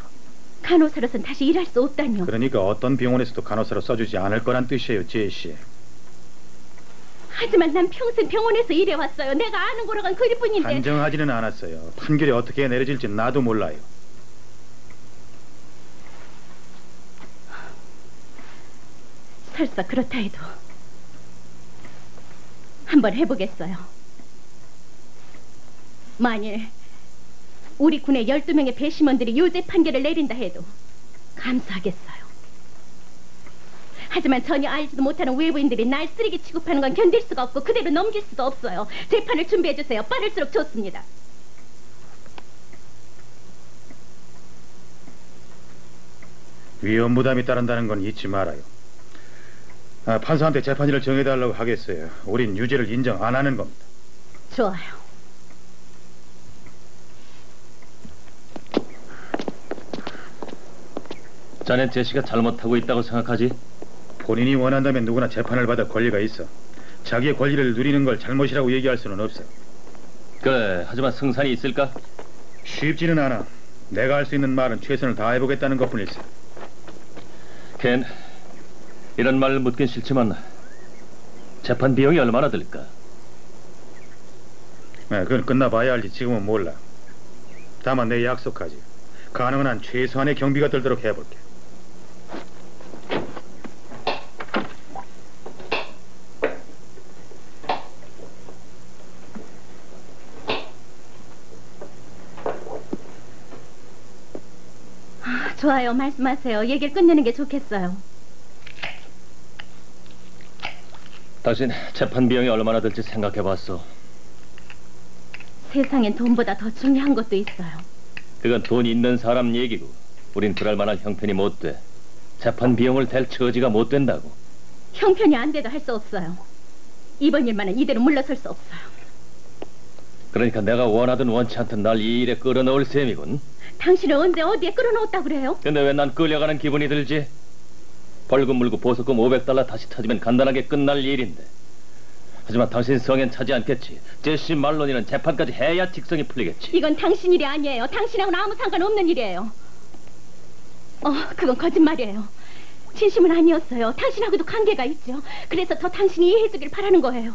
간호사로선 다시 일할 수 없다뇨? 그러니까 어떤 병원에서도 간호사로 써주지 않을 거란 뜻이에요, 제시. 하지만 난 평생 병원에서 일해왔어요. 내가 아는 거로간 그일 뿐인데. 단정하지는 않았어요. 판결이 어떻게 내려질지 나도 몰라요. 설사 그렇다 해도 한번 해보겠어요. 만일 우리 군의 12명의 배심원들이 유죄 판결을 내린다 해도 감사하겠어요. 하지만 전혀 알지도 못하는 외부인들이 날 쓰레기 취급하는 건 견딜 수가 없고 그대로 넘길 수도 없어요. 재판을 준비해주세요. 빠를수록 좋습니다. 위험 부담이 따른다는 건 잊지 말아요. 판사한테 재판일을 정해달라고 하겠어요. 우린 유죄를 인정 안 하는 겁니다. 좋아요. 자넨 제시가 잘못하고 있다고 생각하지? 본인이 원한다면 누구나 재판을 받을 권리가 있어. 자기의 권리를 누리는 걸 잘못이라고 얘기할 수는 없어. 그래, 하지만 승산이 있을까? 쉽지는 않아. 내가 할 수 있는 말은 최선을 다해보겠다는 것뿐일세. 켄, 이런 말을 묻긴 싫지만 재판 비용이 얼마나 들까? 그건 끝나봐야 알지. 지금은 몰라. 다만 내 약속하지. 가능한 한 최소한의 경비가 들도록 해볼게. 좋아요. 말씀하세요. 얘기를 끝내는 게 좋겠어요. 당신 재판 비용이 얼마나 들지 생각해봤어? 세상엔 돈보다 더 중요한 것도 있어요. 그건 돈 있는 사람 얘기고 우린 그럴 만한 형편이 못 돼. 재판 비용을 댈 처지가 못 된다고. 형편이 안 돼도 할 수 없어요. 이번 일만은 이대로 물러설 수 없어요. 그러니까 내가 원하든 원치 않든 날 이 일에 끌어넣을 셈이군. 당신은 언제 어디에 끌어놓았다고 그래요? 근데 왜 난 끌려가는 기분이 들지? 벌금 물고 보석금 $500 다시 찾으면 간단하게 끝날 일인데. 하지만 당신 성엔 차지 않겠지. 제시 말로니는 재판까지 해야 직성이 풀리겠지. 이건 당신 일이 아니에요. 당신하고는 아무 상관없는 일이에요. 그건 거짓말이에요. 진심은 아니었어요. 당신하고도 관계가 있죠. 그래서 더 당신이 이해해주길 바라는 거예요.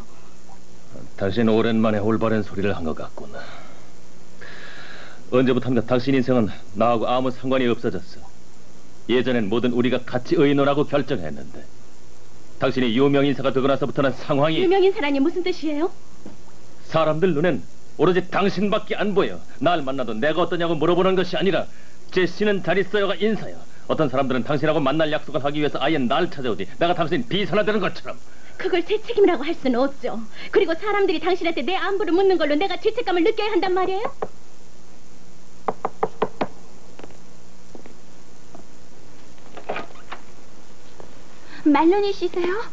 당신 오랜만에 올바른 소리를 한 것 같구나. 언제부턴가 당신 인생은 나하고 아무 상관이 없어졌어. 예전엔 뭐든 우리가 같이 의논하고 결정했는데 당신이 유명인사가 되고 나서부터는 상황이... 유명인사라니 무슨 뜻이에요? 사람들 눈엔 오로지 당신밖에 안 보여. 날 만나도 내가 어떠냐고 물어보는 것이 아니라 제시는 잘 있어요가 인사야. 어떤 사람들은 당신하고 만날 약속을 하기 위해서 아예 날 찾아오지. 내가 당신 비산화되는 것처럼. 그걸 제 책임이라고 할 수는 없죠. 그리고 사람들이 당신한테 내 안부를 묻는 걸로 내가 죄책감을 느껴야 한단 말이에요? 말로니 씨세요?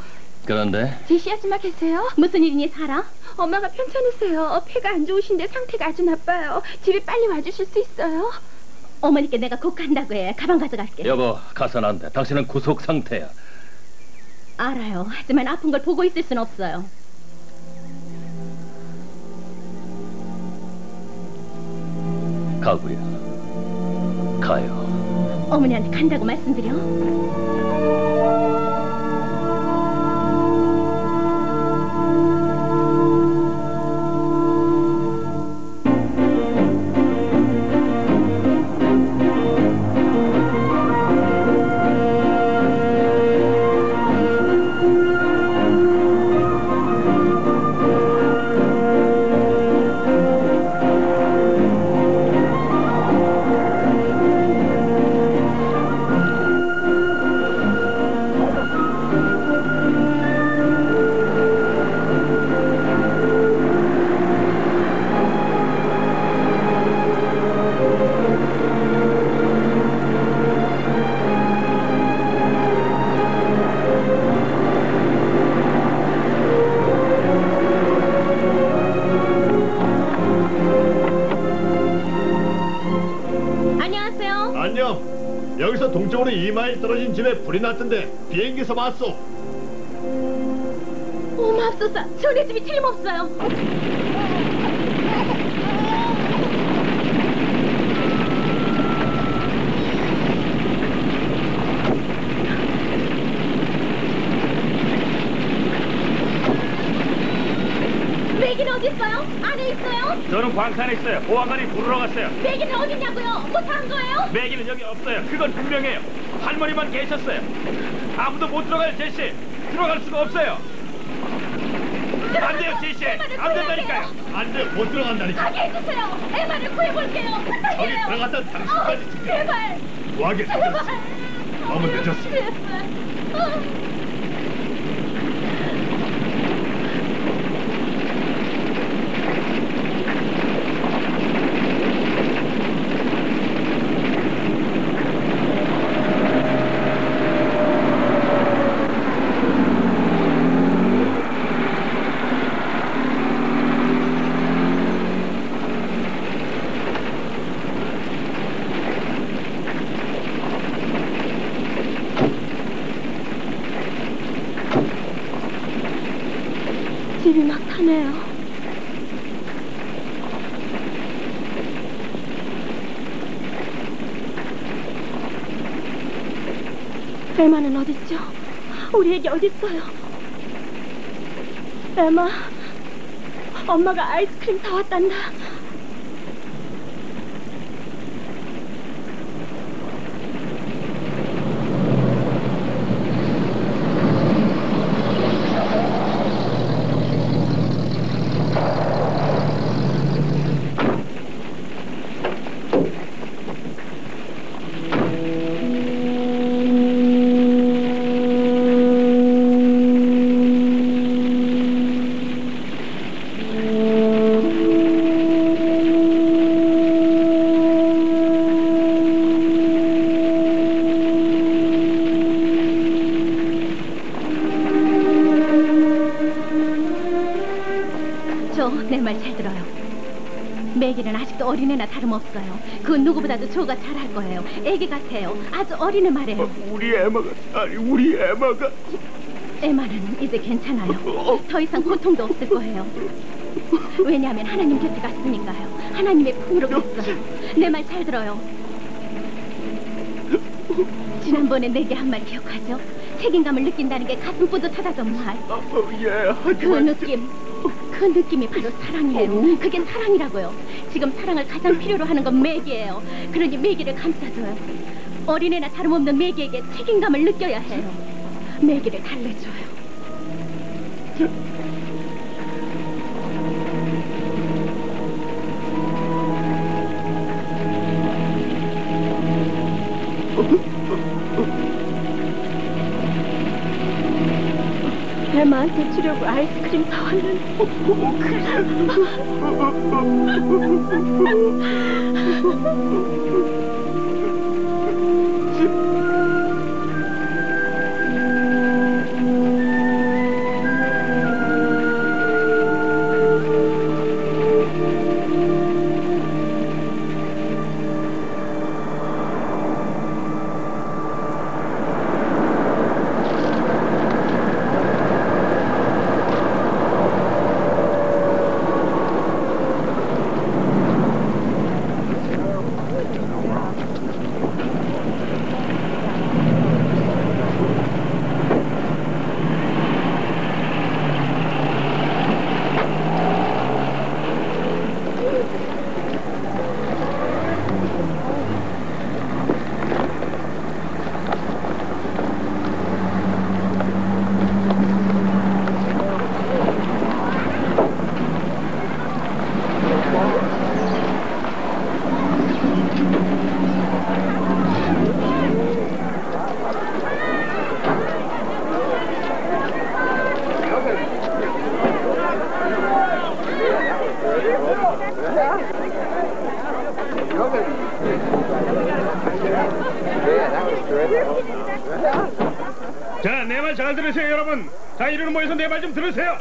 그런데 제시 아줌마 계세요? 무슨 일이니 사라? 엄마가 편찮으세요. 폐가 안 좋으신데 상태가 아주 나빠요. 집에 빨리 와주실 수 있어요? 어머니께 내가 꼭 간다고 해. 가방 가져갈게. 여보, 가선 안 돼. 당신은 구속 상태야. 알아요. 하지만 아픈 걸 보고 있을 순 없어요. 가구야. 가요. 어머니한테 간다고 말씀드려. 여기서 동쪽으로 2마일 떨어진 집에 불이 났던데 비행기에서 봤소. 맙소사, 저네 집이 틀림없어요. 맥이는 어디 있어요? 안에 있어요? 저는 광산에 있어요. 보안관이 부르러 갔어요. 맥이는 어디냐고요? 뭐 산 거예요? 맥이는 여기 없어요. 그건 분명해요. 할머니만 계셨어요. 아무도 못 들어가요, 제시. 들어갈 수가 없어요. 안 돼요, 제시. 안 된다니까요. 안 돼요, 못 들어간다니까. 가게 해주세요. 에마를 구해볼게요. 저기 부탁해요. 들어갔던 당신까지 지금. 제발. 구하게 생겼어. 너무 늦었어. 제발. 집이 막 타네요. 에마는 어딨죠? 우리 애기 어딨어요? 에마, 엄마가 아이스크림 사왔단다. 내 말 잘 들어요. 매기는 아직도 어린애나 다름없어요. 그 누구보다도 조가 잘할 거예요. 애기 같아요. 아주 어린애 말이에요. 우리 에마가, 아니 우리 에마가. 에마는 이제 괜찮아요. 더 이상 고통도 없을 거예요. 왜냐하면 하나님 곁에 갔으니까요. 하나님의 품으로 갔어요. 내 말 잘 들어요. 지난번에 내게 한 말 기억하죠? 책임감을 느낀다는 게 가슴 뿌듯하다던 말. 예, 그 느낌이 바로 사랑이에요. 그게 사랑이라고요. 지금 사랑을 가장 필요로 하는 건 매기예요. 그러니 매기를 감싸줘요. 어린애나 다름없는 매기에게 책임감을 느껴야 해요. 매기를 달래줘요. 에마한테 주려고 아이스크림 사왔는데. 자, 내 말 잘 들으세요, 여러분. 자, 이리로 모여서 내 말 좀 들으세요.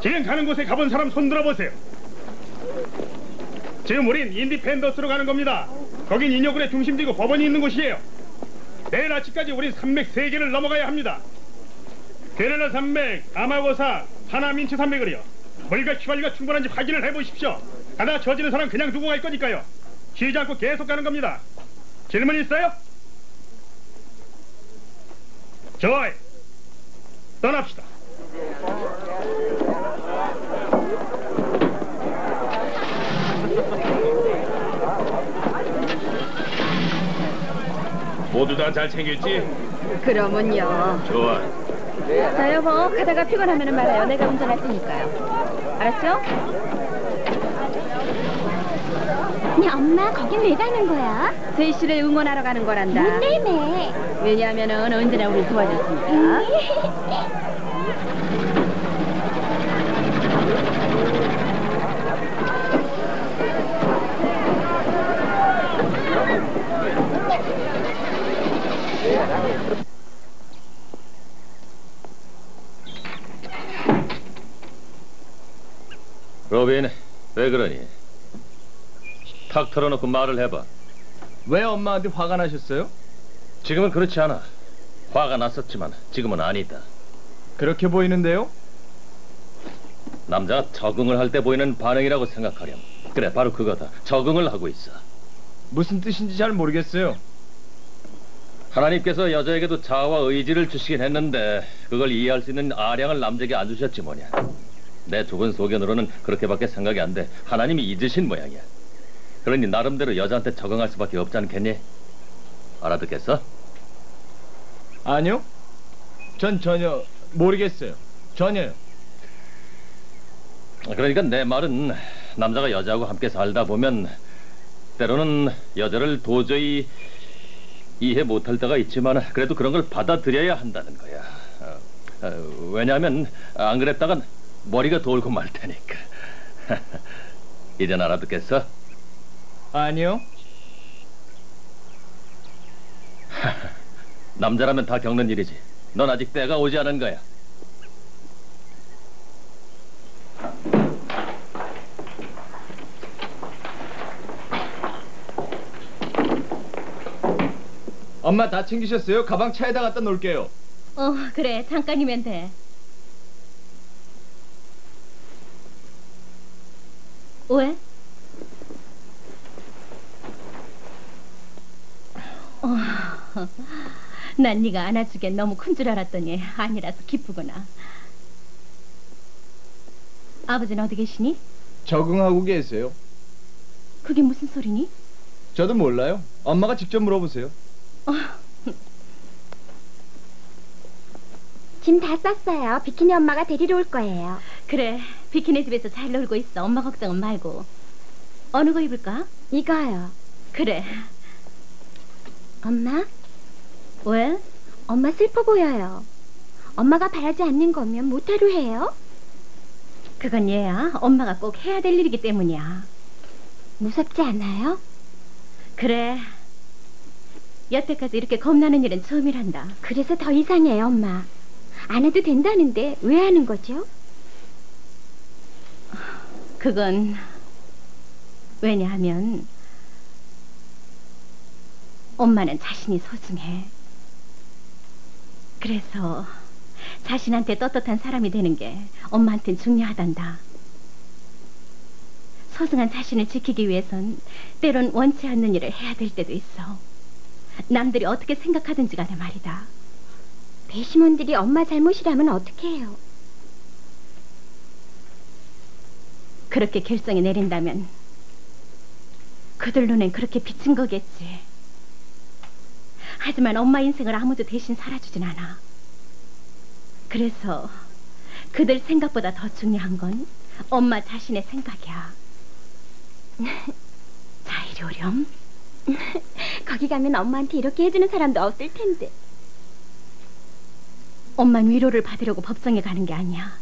지금 가는 곳에 가본 사람 손 들어보세요. 지금 우린 인디펜더스로 가는 겁니다. 거긴 인여군의 중심지고 법원이 있는 곳이에요. 내일 아침까지 우린 산맥 3개를 넘어가야 합니다. 게릴라 산맥, 아마고사, 하나민치 산맥을요. 물과 휘발유가 충분한지 확인을 해보십시오. 가다가 처지는 사람 그냥 두고 갈 거니까요. 쉬지 않고 계속 가는 겁니다. 질문 있어요? 좋아요. 떠납시다. 모두 다 잘 챙겼지? 그러면요. 좋아. 자, 여보, 가다가 피곤하면 말해요. 내가 운전할 테니까요. 알았죠? 아니, 엄마, 거긴 왜 가는 거야? 세희 씨를 응원하러 가는 거란다. 못내매. 왜냐하면은 언제나 우리 도와줬으니까. 로빈, 왜 그러니? 탁 털어놓고 말을 해봐. 왜 엄마한테 화가 나셨어요? 지금은 그렇지 않아. 화가 났었지만 지금은 아니다. 그렇게 보이는데요? 남자가 적응을 할 때 보이는 반응이라고 생각하렴. 그래, 바로 그거다. 적응을 하고 있어. 무슨 뜻인지 잘 모르겠어요. 하나님께서 여자에게도 자아와 의지를 주시긴 했는데 그걸 이해할 수 있는 아량을 남자에게 안 주셨지 뭐냐. 내 좁은 소견으로는 그렇게밖에 생각이 안 돼. 하나님이 잊으신 모양이야. 그러니 나름대로 여자한테 적응할 수밖에 없지 않겠니? 알아듣겠어? 아니요. 전 전혀 모르겠어요. 전혀요. 그러니까 내 말은 남자가 여자하고 함께 살다 보면 때로는 여자를 도저히 이해 못할 때가 있지만 그래도 그런 걸 받아들여야 한다는 거야. 왜냐하면 안 그랬다간 머리가 돌고 말 테니까. 이젠 알아듣겠어? 아니요. 남자라면 다 겪는 일이지. 넌 아직 때가 오지 않은 거야. 엄마 다 챙기셨어요? 가방 차에다 갖다 놓을게요. 그래. 잠깐이면 돼. 왜? 난 네가 안아주기엔 너무 큰 줄 알았더니 아니라서 기쁘구나. 아버지는 어디 계시니? 적응하고 계세요. 그게 무슨 소리니? 저도 몰라요. 엄마가 직접 물어보세요. 짐 다 쌌어요. 비키니 엄마가 데리러 올 거예요. 그래. 비키니 집에서 잘 놀고 있어. 엄마 걱정은 말고. 어느 거 입을까? 이거요. 그래. 엄마? 왜? 엄마 슬퍼 보여요. 엄마가 바라지 않는 거면 못하루 해요? 그건 얘야. 엄마가 꼭 해야 될 일이기 때문이야. 무섭지 않아요? 그래. 여태까지 이렇게 겁나는 일은 처음이란다. 그래서 더 이상해요, 엄마. 안 해도 된다는데 왜 하는 거죠? 그건 왜냐하면 엄마는 자신이 소중해. 그래서 자신한테 떳떳한 사람이 되는 게 엄마한텐 중요하단다. 소중한 자신을 지키기 위해선 때론 원치 않는 일을 해야 될 때도 있어. 남들이 어떻게 생각하든지 간에 말이다. 배심원들이 엄마 잘못이라면 어떻게 해요? 그렇게 결정이 내린다면 그들 눈엔 그렇게 비친 거겠지. 하지만 엄마 인생을 아무도 대신 살아주진 않아. 그래서 그들 생각보다 더 중요한 건 엄마 자신의 생각이야. 자, 이리 오렴. 거기 가면 엄마한테 이렇게 해주는 사람도 없을 텐데. 엄만 위로를 받으려고 법정에 가는 게 아니야.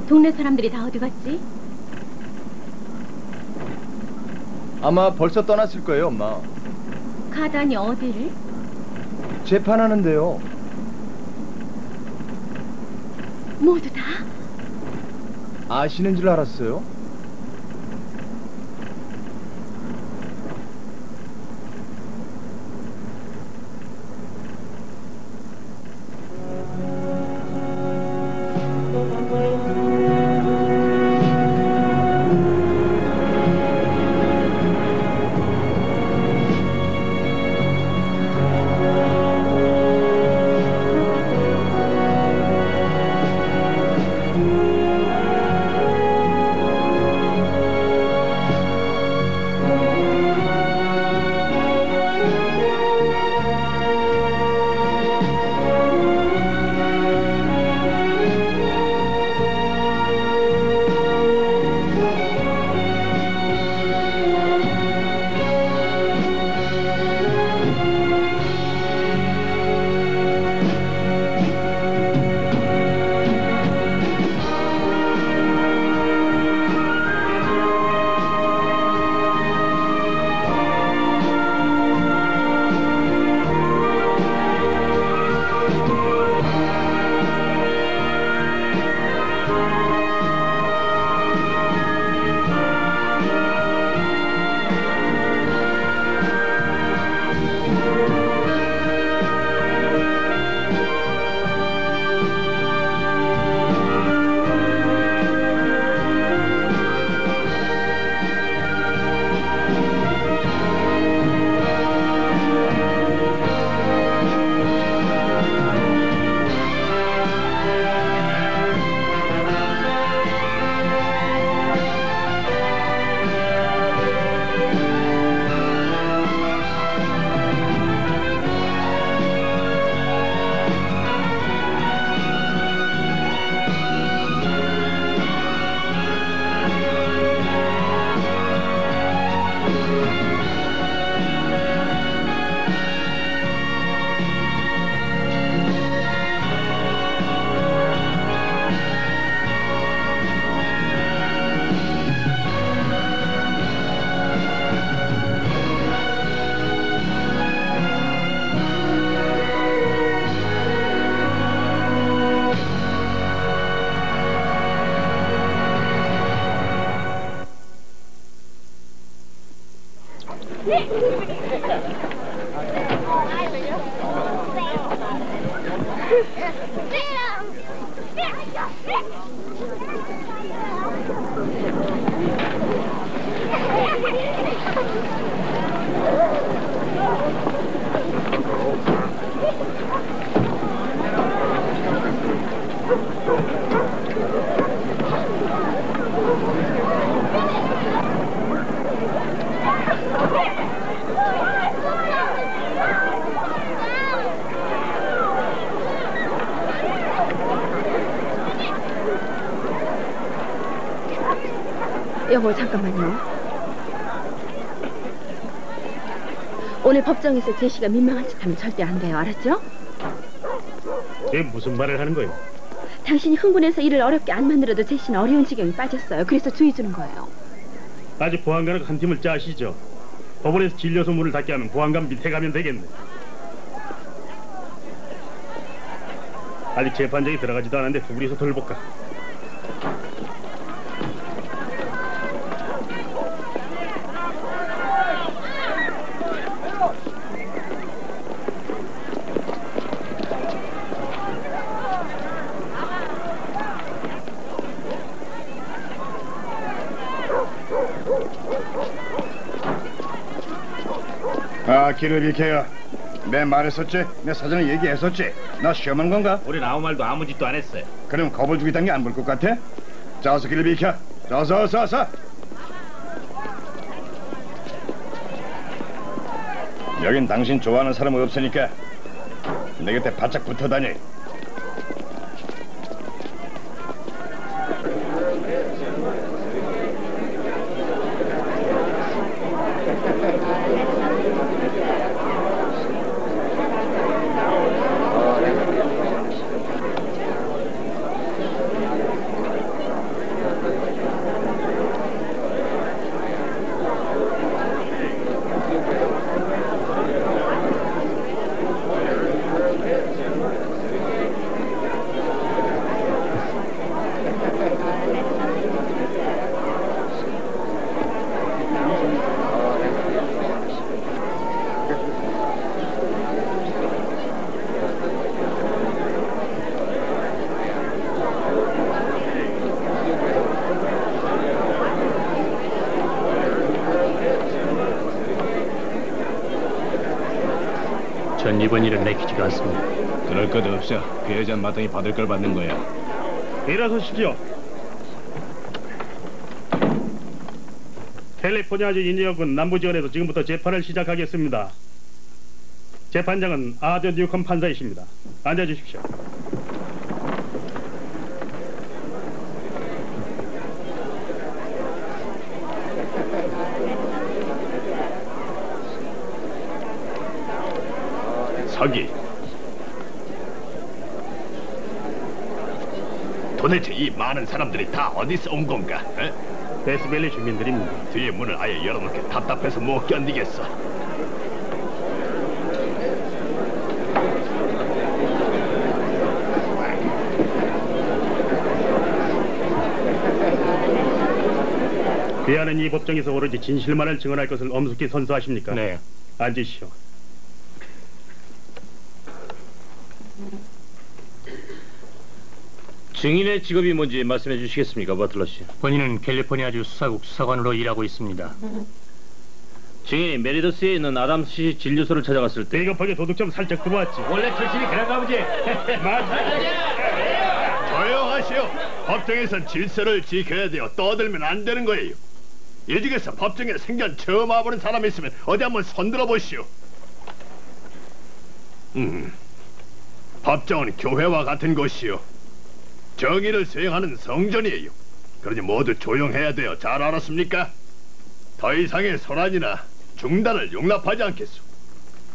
동네 사람들이 다 어디 갔지? 아마 벌써 떠났을 거예요, 엄마. 가다니 어디를? 재판하는데요. 모두 다? 아시는 줄 알았어요? 여보, 잠깐만요. 오늘 법정에서 제시가 민망한 짓 하면 절대 안 돼요. 알았죠? 걔 무슨 말을 하는 거예요? 당신이 흥분해서 일을 어렵게 안 만들어도 제시는 어려운 지경에 빠졌어요. 그래서 주의 주는 거예요. 아직 보안관하고 한 팀을 짜시죠. 법원에서 진료소 문을 닫게 하면 보안관 밑에 가면 되겠네. 아직 재판장이 들어가지도 않았는데 둘이서 돌볼까? 아, 길을 비켜요. 내 말했었지? 내 사전에 얘기했었지? 나 시험한 건가? 우린 아무 말도 아무 짓도 안 했어요. 그럼 겁을 주겠다는 게 안 볼 것 같아? 자, 어서 길을 비켜. 자, 어서. 여긴 당신 좋아하는 사람 없으니까 내 곁에 바짝 붙어 다녀. 전 이번 일은 내키지가 않습니다. 그럴 것 없어. 피해자 마땅히 받을 걸 받는 거야. 일어서십시오. 캘리포니아주 인력은 남부지원에서 지금부터 재판을 시작하겠습니다. 재판장은 아저 뉴컴 판사이십니다. 앉아주십시오. 서기. 도대체 이 많은 사람들이 다 어디서 온 건가? 에? 데스밸리 주민들입니다. 뒤에 문을 아예 열어놓게 답답해서 못 견디겠어. 귀하는 이 법정에서 오로지 진실만을 증언할 것을 엄숙히 선서하십니까? 네. 앉으시오. 증인의 직업이 뭔지 말씀해 주시겠습니까, 버틀러 씨? 본인은 캘리포니아주 수사국 수사관으로 일하고 있습니다. 증인이 메리더스에 있는 아담스 씨 진료소를 찾아갔을 때 비겁하게 도둑 좀 살짝 들어왔지. 원래 출신이 그런가 보지. 조용하시오. 법정에선 질서를 지켜야 돼요. 떠들면 안 되는 거예요. 이 중에서 법정에 생전 처음 와보는 사람이 있으면 어디 한번 손들어 보시오. 법정은 교회와 같은 곳이요. 정의를 수행하는 성전이에요. 그러니 모두 조용해야 돼요. 잘 알았습니까? 더 이상의 소란이나 중단을 용납하지 않겠소.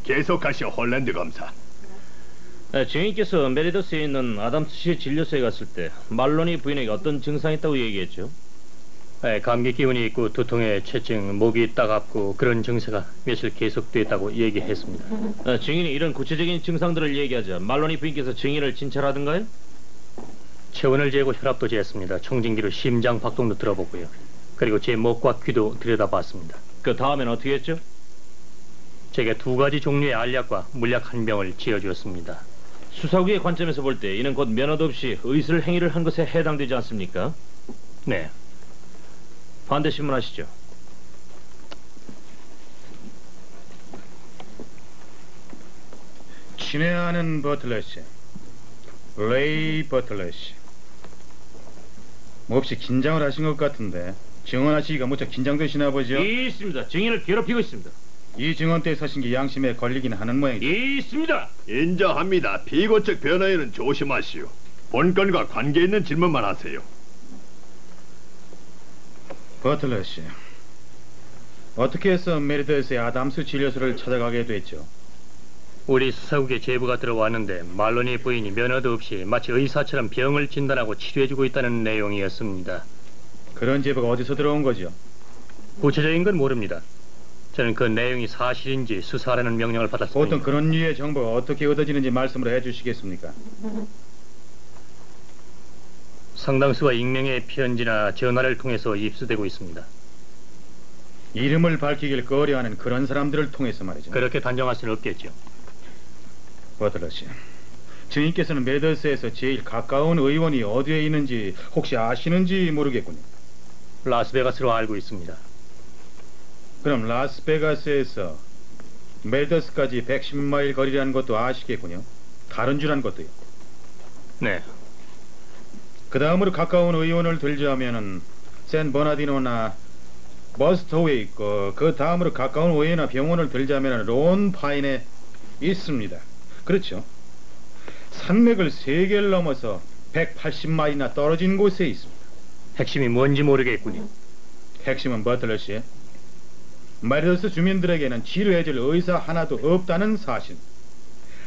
계속하시오, 홀랜드 검사. 증인께서 메리더스에 있는 아담스 씨 진료소에 갔을 때 말로니 부인에게 어떤 증상이 있다고 얘기했죠? 네, 감기 기운이 있고 두통에 체증, 목이 따갑고 그런 증세가 며칠 계속됐다고 얘기했습니다. 증인이 이런 구체적인 증상들을 얘기하자 말로니 부인께서 증인을 진찰하던가요? 체온을 재고 혈압도 재었습니다. 청진기로 심장 박동도 들어보고요. 그리고 제 목과 귀도 들여다봤습니다. 그 다음엔 어떻게 했죠? 제게 2가지 종류의 알약과 물약 한 병을 지어주었습니다. 수사국의 관점에서 볼 때 이는 곧 면허도 없이 의술 행위를 한 것에 해당되지 않습니까? 네. 반대 신문하시죠. 친애하는 버틀러 씨, 레이 버틀러 씨. 몹시 긴장을 하신 것 같은데 증언하시기가 무척 긴장되시나 보죠? 있습니다. 증인을 괴롭히고 있습니다. 이 증언대에 서신 게 양심에 걸리긴 하는 모양이죠. 있습니다. 인정합니다. 피고 측 변호인은 조심하시오. 본건과 관계 있는 질문만 하세요. 버틀러 씨, 어떻게 해서 메리더스의 아담스 진료소를 찾아가게 됐죠? 우리 수사국에 제보가 들어왔는데 말로니 부인이 면허도 없이 마치 의사처럼 병을 진단하고 치료해주고 있다는 내용이었습니다. 그런 제보가 어디서 들어온 거죠? 구체적인 건 모릅니다. 저는 그 내용이 사실인지 수사하라는 명령을 받았습니다. 보통 그런 류의 정보가 어떻게 얻어지는지 말씀을 해주시겠습니까? 상당수가 익명의 편지나 전화를 통해서 입수되고 있습니다. 이름을 밝히길 꺼려하는 그런 사람들을 통해서 말이죠. 그렇게 단정할 수는 없겠죠. 버틀러 씨, 증인께서는 메리더스에서 제일 가까운 의원이 어디에 있는지 혹시 아시는지 모르겠군요. 라스베가스로 알고 있습니다. 그럼 라스베가스에서 메리더스까지 110마일 거리라는 것도 아시겠군요. 다른 줄 안 것도요. 네. 그 다음으로 가까운 의원을 들자면은 샌 버나디노나 버스터웨이 있고, 그 다음으로 가까운 의회나 병원을 들자면은 론 파인에 있습니다. 그렇죠. 산맥을 3개를 넘어서 180마일이나 떨어진 곳에 있습니다. 핵심이 뭔지 모르겠군요. 핵심은 버틀러 씨, 메리더스 주민들에게는 치료해줄 의사 하나도 없다는 사실.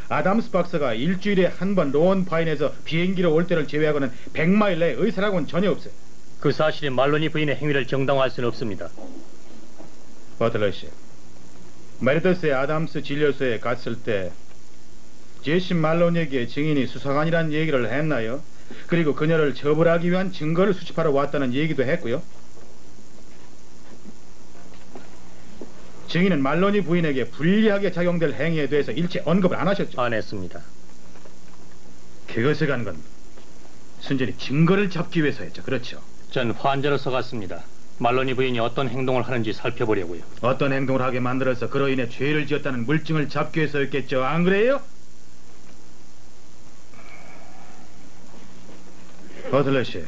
아담스 박사가 일주일에 한 번 론 파인에서 비행기로 올 때를 제외하고는 100마일 내 의사라고는 전혀 없어요. 그 사실이 말로니 부인의 행위를 정당화할 수는 없습니다. 버틀러 씨, 메리더스의 아담스 진료소에 갔을 때 제시 말론에게 증인이 수사관이라는 얘기를 했나요? 그리고 그녀를 처벌하기 위한 증거를 수집하러 왔다는 얘기도 했고요. 증인은 말로니 부인에게 불리하게 작용될 행위에 대해서 일체 언급을 안 하셨죠? 안 했습니다. 그것에 간 건 순전히 증거를 잡기 위해서였죠. 그렇죠. 전 환자로서 갔습니다. 말로니 부인이 어떤 행동을 하는지 살펴보려고요. 어떤 행동을 하게 만들어서 그로 인해 죄를 지었다는 물증을 잡기 위해서였겠죠. 안 그래요? 버틀러 씨,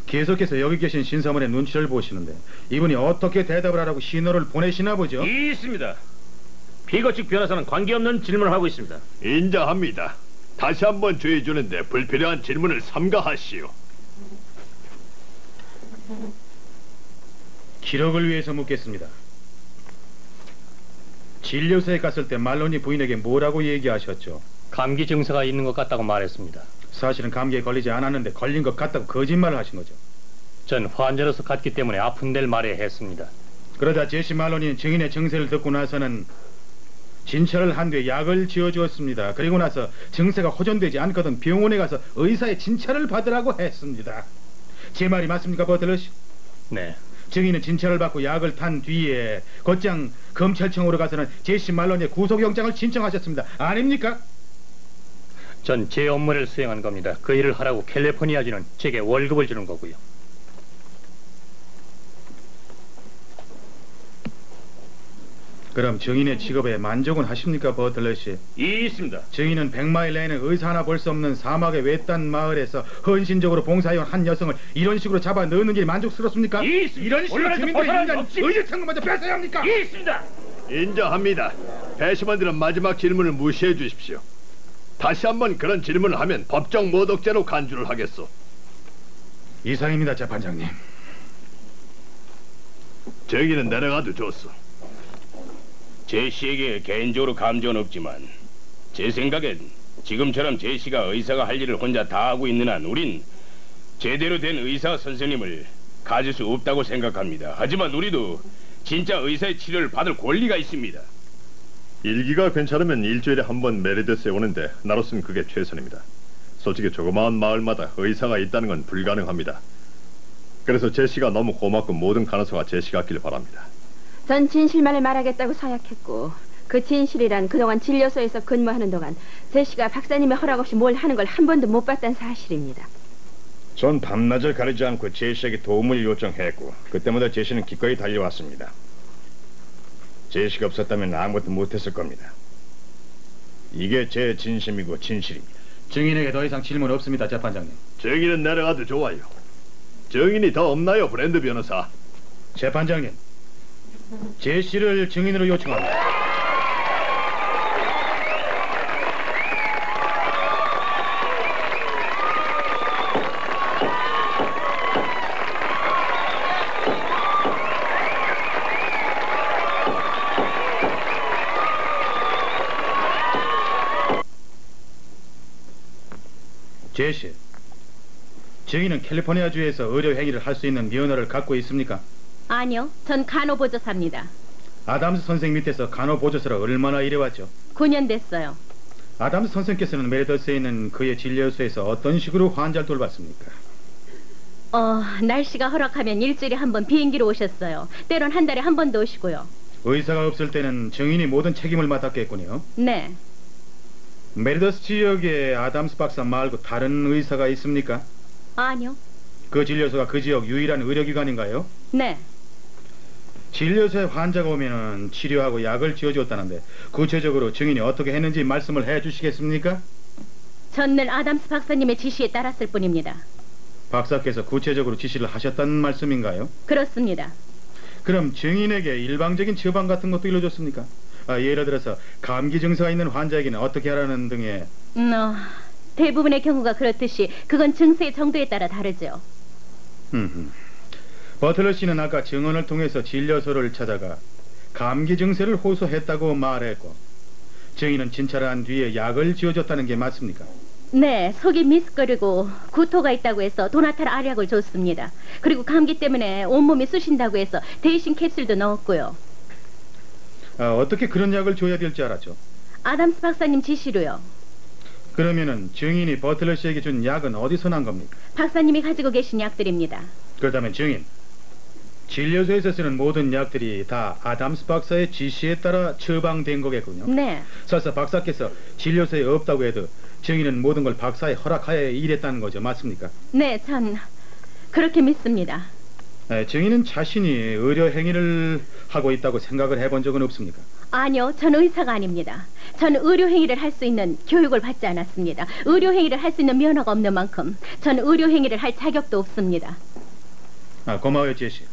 계속해서 여기 계신 신사문의 눈치를 보시는데 이분이 어떻게 대답을 하라고 신호를 보내시나 보죠? 있습니다. 피거 측 변호사는 관계없는 질문을 하고 있습니다. 인정합니다. 다시 한번 주의 주는데 불필요한 질문을 삼가하시오. 기록을 위해서 묻겠습니다. 진료소에 갔을 때 말로니 부인에게 뭐라고 얘기하셨죠? 감기 증세가 있는 것 같다고 말했습니다. 사실은 감기에 걸리지 않았는데 걸린 것 같다고 거짓말을 하신 거죠. 전 환자로서 갔기 때문에 아픈 데를 말해야 했습니다. 그러다 제시 말로니는 증인의 증세를 듣고 나서는 진찰을 한 뒤에 약을 지어주었습니다. 그리고 나서 증세가 호전되지 않거든 병원에 가서 의사의 진찰을 받으라고 했습니다. 제 말이 맞습니까, 버틀러 씨? 네. 증인은 진찰을 받고 약을 탄 뒤에 곧장 검찰청으로 가서는 제시 말로니의 구속영장을 신청하셨습니다. 아닙니까? 전 제 업무를 수행한 겁니다. 그 일을 하라고 캘리포니아주는 제게 월급을 주는 거고요. 그럼 증인의 직업에 만족은 하십니까, 버틀러 씨? 있습니다. 증인은 100마일 내에는 의사 하나 볼 수 없는 사막의 외딴 마을에서 헌신적으로 봉사해온 한 여성을 이런 식으로 잡아 넣는 일이 만족스럽습니까? 있습니다. 이런 식으로 주민들의 인간 의식창고마저 뺏어야 합니까? 있습니다. 인정합니다. 배심원들은 마지막 질문을 무시해 주십시오. 다시 한번 그런 질문을 하면 법정 모독죄로 간주를 하겠소. 이상입니다, 재판장님. 저기는 내려가도 좋소. 제시에게 개인적으로 감정은 없지만 제 생각엔 지금처럼 제시가 의사가 할 일을 혼자 다 하고 있는 한 우린 제대로 된 의사 선생님을 가질 수 없다고 생각합니다. 하지만 우리도 진짜 의사의 치료를 받을 권리가 있습니다. 일기가 괜찮으면 일주일에 한 번 메리더스에 오는데 나로서는 그게 최선입니다. 솔직히 조그마한 마을마다 의사가 있다는 건 불가능합니다. 그래서 제시가 너무 고맙고 모든 간호사가 제시 같길 바랍니다. 전 진실만을 말하겠다고 서약했고 그 진실이란 그동안 진료소에서 근무하는 동안 제시가 박사님의 허락 없이 뭘 하는 걸 한 번도 못 봤다는 사실입니다. 전 밤낮을 가리지 않고 제시에게 도움을 요청했고 그때마다 제시는 기꺼이 달려왔습니다. 제시가 없었다면 아무것도 못했을 겁니다. 이게 제 진심이고 진실입니다. 증인에게 더 이상 질문 없습니다, 재판장님. 증인은 내려가도 좋아요. 증인이 더 없나요, 브랜드 변호사? 재판장님, 제시를 증인으로 요청합니다. 제시, 증인은 캘리포니아주에서 의료 행위를 할 수 있는 면허를 갖고 있습니까? 아니요, 전 간호보조사입니다. 아담스 선생 밑에서 간호보조사로 얼마나 일해왔죠? 9년 됐어요. 아담스 선생께서는 메리더스에 있는 그의 진료소에서 어떤 식으로 환자를 돌봤습니까? 날씨가 허락하면 일주일에 한 번 비행기로 오셨어요. 때론 한 달에 한 번도 오시고요. 의사가 없을 때는 증인이 모든 책임을 맡았겠군요. 네. 메리더스 지역에 아담스 박사 말고 다른 의사가 있습니까? 아니요. 그 진료소가 그 지역 유일한 의료기관인가요? 네. 진료소에 환자가 오면은 치료하고 약을 지어주었다는데 구체적으로 증인이 어떻게 했는지 말씀을 해주시겠습니까? 전 늘 아담스 박사님의 지시에 따랐을 뿐입니다. 박사께서 구체적으로 지시를 하셨다는 말씀인가요? 그렇습니다. 그럼 증인에게 일방적인 처방 같은 것도 일러줬습니까? 예를 들어서 감기 증세가 있는 환자에게는 어떻게 하라는 등의... 대부분의 경우가 그렇듯이 그건 증세의 정도에 따라 다르죠. 버틀러 씨는 아까 증언을 통해서 진료소를 찾아가 감기 증세를 호소했다고 말했고 증인은 진찰을 한 뒤에 약을 지어줬다는 게 맞습니까? 네, 속이 미스거리고 구토가 있다고 해서 도나탈 알약을 줬습니다. 그리고 감기 때문에 온몸이 쑤신다고 해서 대신 캡슐도 넣었고요. 어떻게 그런 약을 줘야 될지 알았죠? 아담스 박사님 지시로요. 그러면은 증인이 버틀러 씨에게 준 약은 어디서 난 겁니까? 박사님이 가지고 계신 약들입니다. 그렇다면 증인, 진료소에서 쓰는 모든 약들이 다 아담스 박사의 지시에 따라 처방된 거겠군요. 네. 설사 박사께서 진료소에 없다고 해도 증인은 모든 걸 박사의 허락하에 일했다는 거죠. 맞습니까? 네, 전 그렇게 믿습니다. 증인은 자신이 의료 행위를 하고 있다고 생각을 해본 적은 없습니까? 아니요, 전 의사가 아닙니다. 전 의료 행위를 할 수 있는 교육을 받지 않았습니다. 의료 행위를 할 수 있는 면허가 없는 만큼 전 의료 행위를 할 자격도 없습니다. 고마워요, 제시.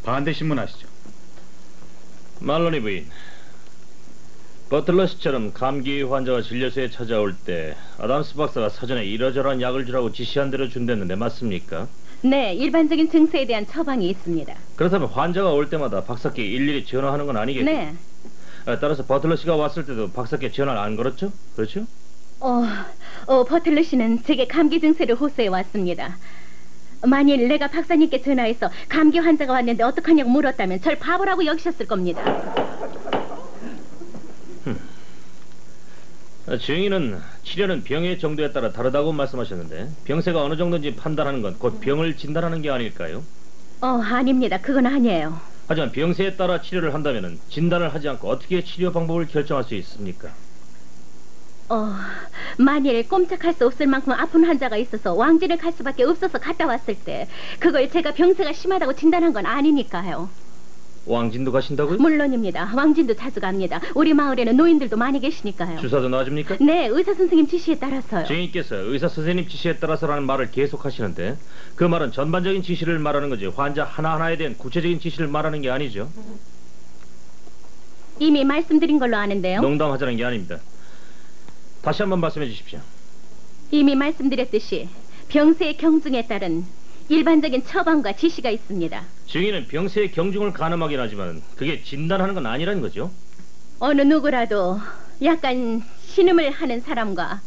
반대 신문하시죠. 말로니 부인, 버틀러 씨처럼 감기 환자가 진료소에 찾아올 때 아담스 박사가 사전에 이러저러한 약을 주라고 지시한 대로 준댔는데 맞습니까? 네, 일반적인 증세에 대한 처방이 있습니다. 그렇다면 환자가 올 때마다 박사께 일일이 전화하는 건 아니겠죠? 네. 따라서 버틀러 씨가 왔을 때도 박사께 전화를 안 걸었죠? 그렇죠? 버틀러 씨는 제게 감기 증세를 호소해 왔습니다. 만일 내가 박사님께 전화해서 감기 환자가 왔는데 어떡하냐고 물었다면 절 바보라고 여기셨을 겁니다. 증인은 치료는 병의 정도에 따라 다르다고 말씀하셨는데 병세가 어느 정도인지 판단하는 건 곧 병을 진단하는 게 아닐까요? 아닙니다. 그건 아니에요. 하지만 병세에 따라 치료를 한다면 진단을 하지 않고 어떻게 치료 방법을 결정할 수 있습니까? 만일 꼼짝할 수 없을 만큼 아픈 환자가 있어서 왕진을 갈 수밖에 없어서 갔다 왔을 때 그걸 제가 병세가 심하다고 진단한 건 아니니까요. 왕진도 가신다고요? 물론입니다. 왕진도 자주 갑니다. 우리 마을에는 노인들도 많이 계시니까요. 주사도 놔줍니까? 네, 의사 선생님 지시에 따라서요. 증인께서 의사 선생님 지시에 따라서라는 말을 계속 하시는데 그 말은 전반적인 지시를 말하는 거지 환자 하나하나에 대한 구체적인 지시를 말하는 게 아니죠. 이미 말씀드린 걸로 아는데요. 농담하자는 게 아닙니다. 다시 한번 말씀해 주십시오. 이미 말씀드렸듯이 병세의 경중에 따른 일반적인 처방과 지시가 있습니다. 증인은 병세의 경중을 가늠하긴 하지만 그게 진단하는 건 아니라는 거죠? 어느 누구라도 약간 신음을 하는 사람과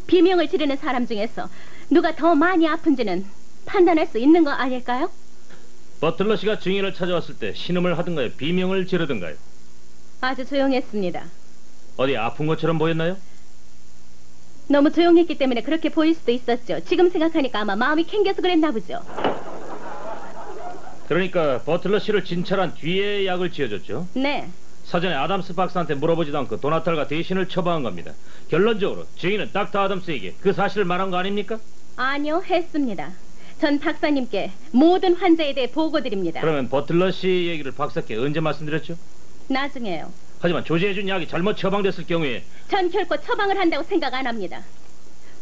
비명을 지르는 사람 중에서 누가 더 많이 아픈지는 판단할 수 있는 거 아닐까요? 버틀러 씨가 증인을 찾아왔을 때 신음을 하든가요? 비명을 지르든가요? 아주 조용했습니다. 어디 아픈 것처럼 보였나요? 너무 조용했기 때문에 그렇게 보일 수도 있었죠. 지금 생각하니까 아마 마음이 캥겨서 그랬나 보죠. 그러니까 버틀러 씨를 진찰한 뒤에 약을 지어줬죠? 네. 사전에 아담스 박사한테 물어보지도 않고 도나탈과 대신을 처방한 겁니다. 결론적으로 증인은 닥터 아담스에게 그 사실을 말한 거 아닙니까? 아니요, 했습니다. 전 박사님께 모든 환자에 대해 보고드립니다. 그러면 버틀러 씨 얘기를 박사께 언제 말씀드렸죠? 나중에요. 하지만 조제해준 약이 잘못 처방됐을 경우에 전 결코 처방을 한다고 생각 안 합니다.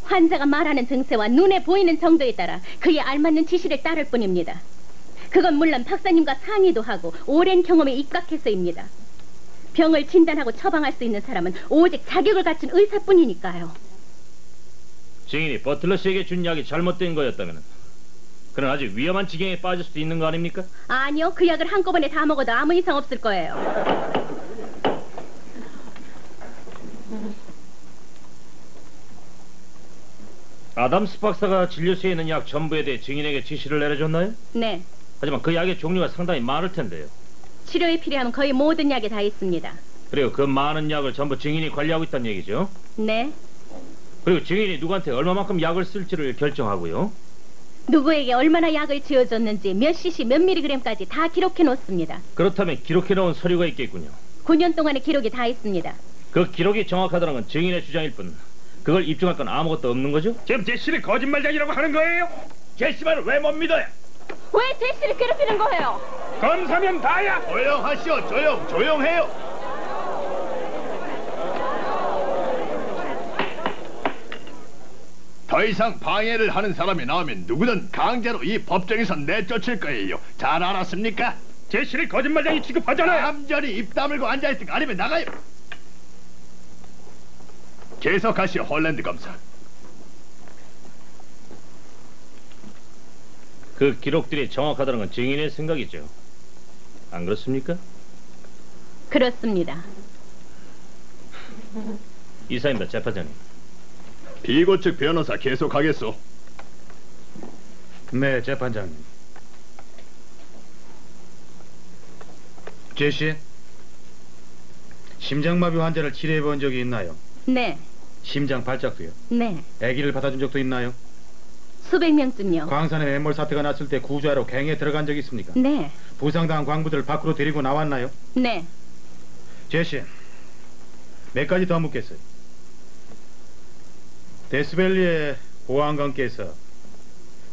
환자가 말하는 증세와 눈에 보이는 정도에 따라 그에 알맞는 지시를 따를 뿐입니다. 그건 물론 박사님과 상의도 하고 오랜 경험에 입각해서입니다. 병을 진단하고 처방할 수 있는 사람은 오직 자격을 갖춘 의사뿐이니까요. 증인이 버틀러 씨에게 준 약이 잘못된 거였다면 그는 아주 위험한 지경에 빠질 수도 있는 거 아닙니까? 아니요, 그 약을 한꺼번에 다 먹어도 아무 이상 없을 거예요. 아담스 박사가 진료소에 있는 약 전부에 대해 증인에게 지시를 내려줬나요? 네. 하지만 그 약의 종류가 상당히 많을 텐데요. 치료에 필요한 거의 모든 약이 다 있습니다. 그리고 그 많은 약을 전부 증인이 관리하고 있다는 얘기죠? 네. 그리고 증인이 누구한테 얼마만큼 약을 쓸지를 결정하고요. 누구에게 얼마나 약을 지어줬는지 몇 cc 몇 미리그램까지 다 기록해 놓습니다. 그렇다면 기록해 놓은 서류가 있겠군요. 9년 동안의 기록이 다 있습니다. 그 기록이 정확하다는 건 증인의 주장일 뿐 그걸 입증할 건 아무것도 없는 거죠? 지금 제시를 거짓말쟁이라고 하는 거예요? 제시 말을 왜 못 믿어요? 왜 제시를 괴롭히는 거예요? 검사면 다야. 조용하시오. 조용해요. 더 이상 방해를 하는 사람이 나오면 누구든 강제로 이 법정에서 내쫓을 거예요. 잘 알았습니까? 제시를 거짓말쟁이 취급하잖아요. 암전히 입 다물고 앉아있든가 아니면 나가요. 계속하시오, 홀랜드 검사. 그 기록들이 정확하다는 건 증인의 생각이죠. 안 그렇습니까? 그렇습니다. 이사입니다, 재판장님. 피고 측 변호사 계속하겠소. 네, 재판장님. 제시, 심장마비 환자를 치료해 본 적이 있나요? 네. 심장 발작도요? 네. 아기를 받아준 적도 있나요? 수백 명쯤요. 광산에 매몰 사태가 났을 때 구조하러 갱에 들어간 적 있습니까? 네. 부상당한 광부들을 밖으로 데리고 나왔나요? 네. 제시, 몇 가지 더 묻겠어요. 데스밸리의 보안관께서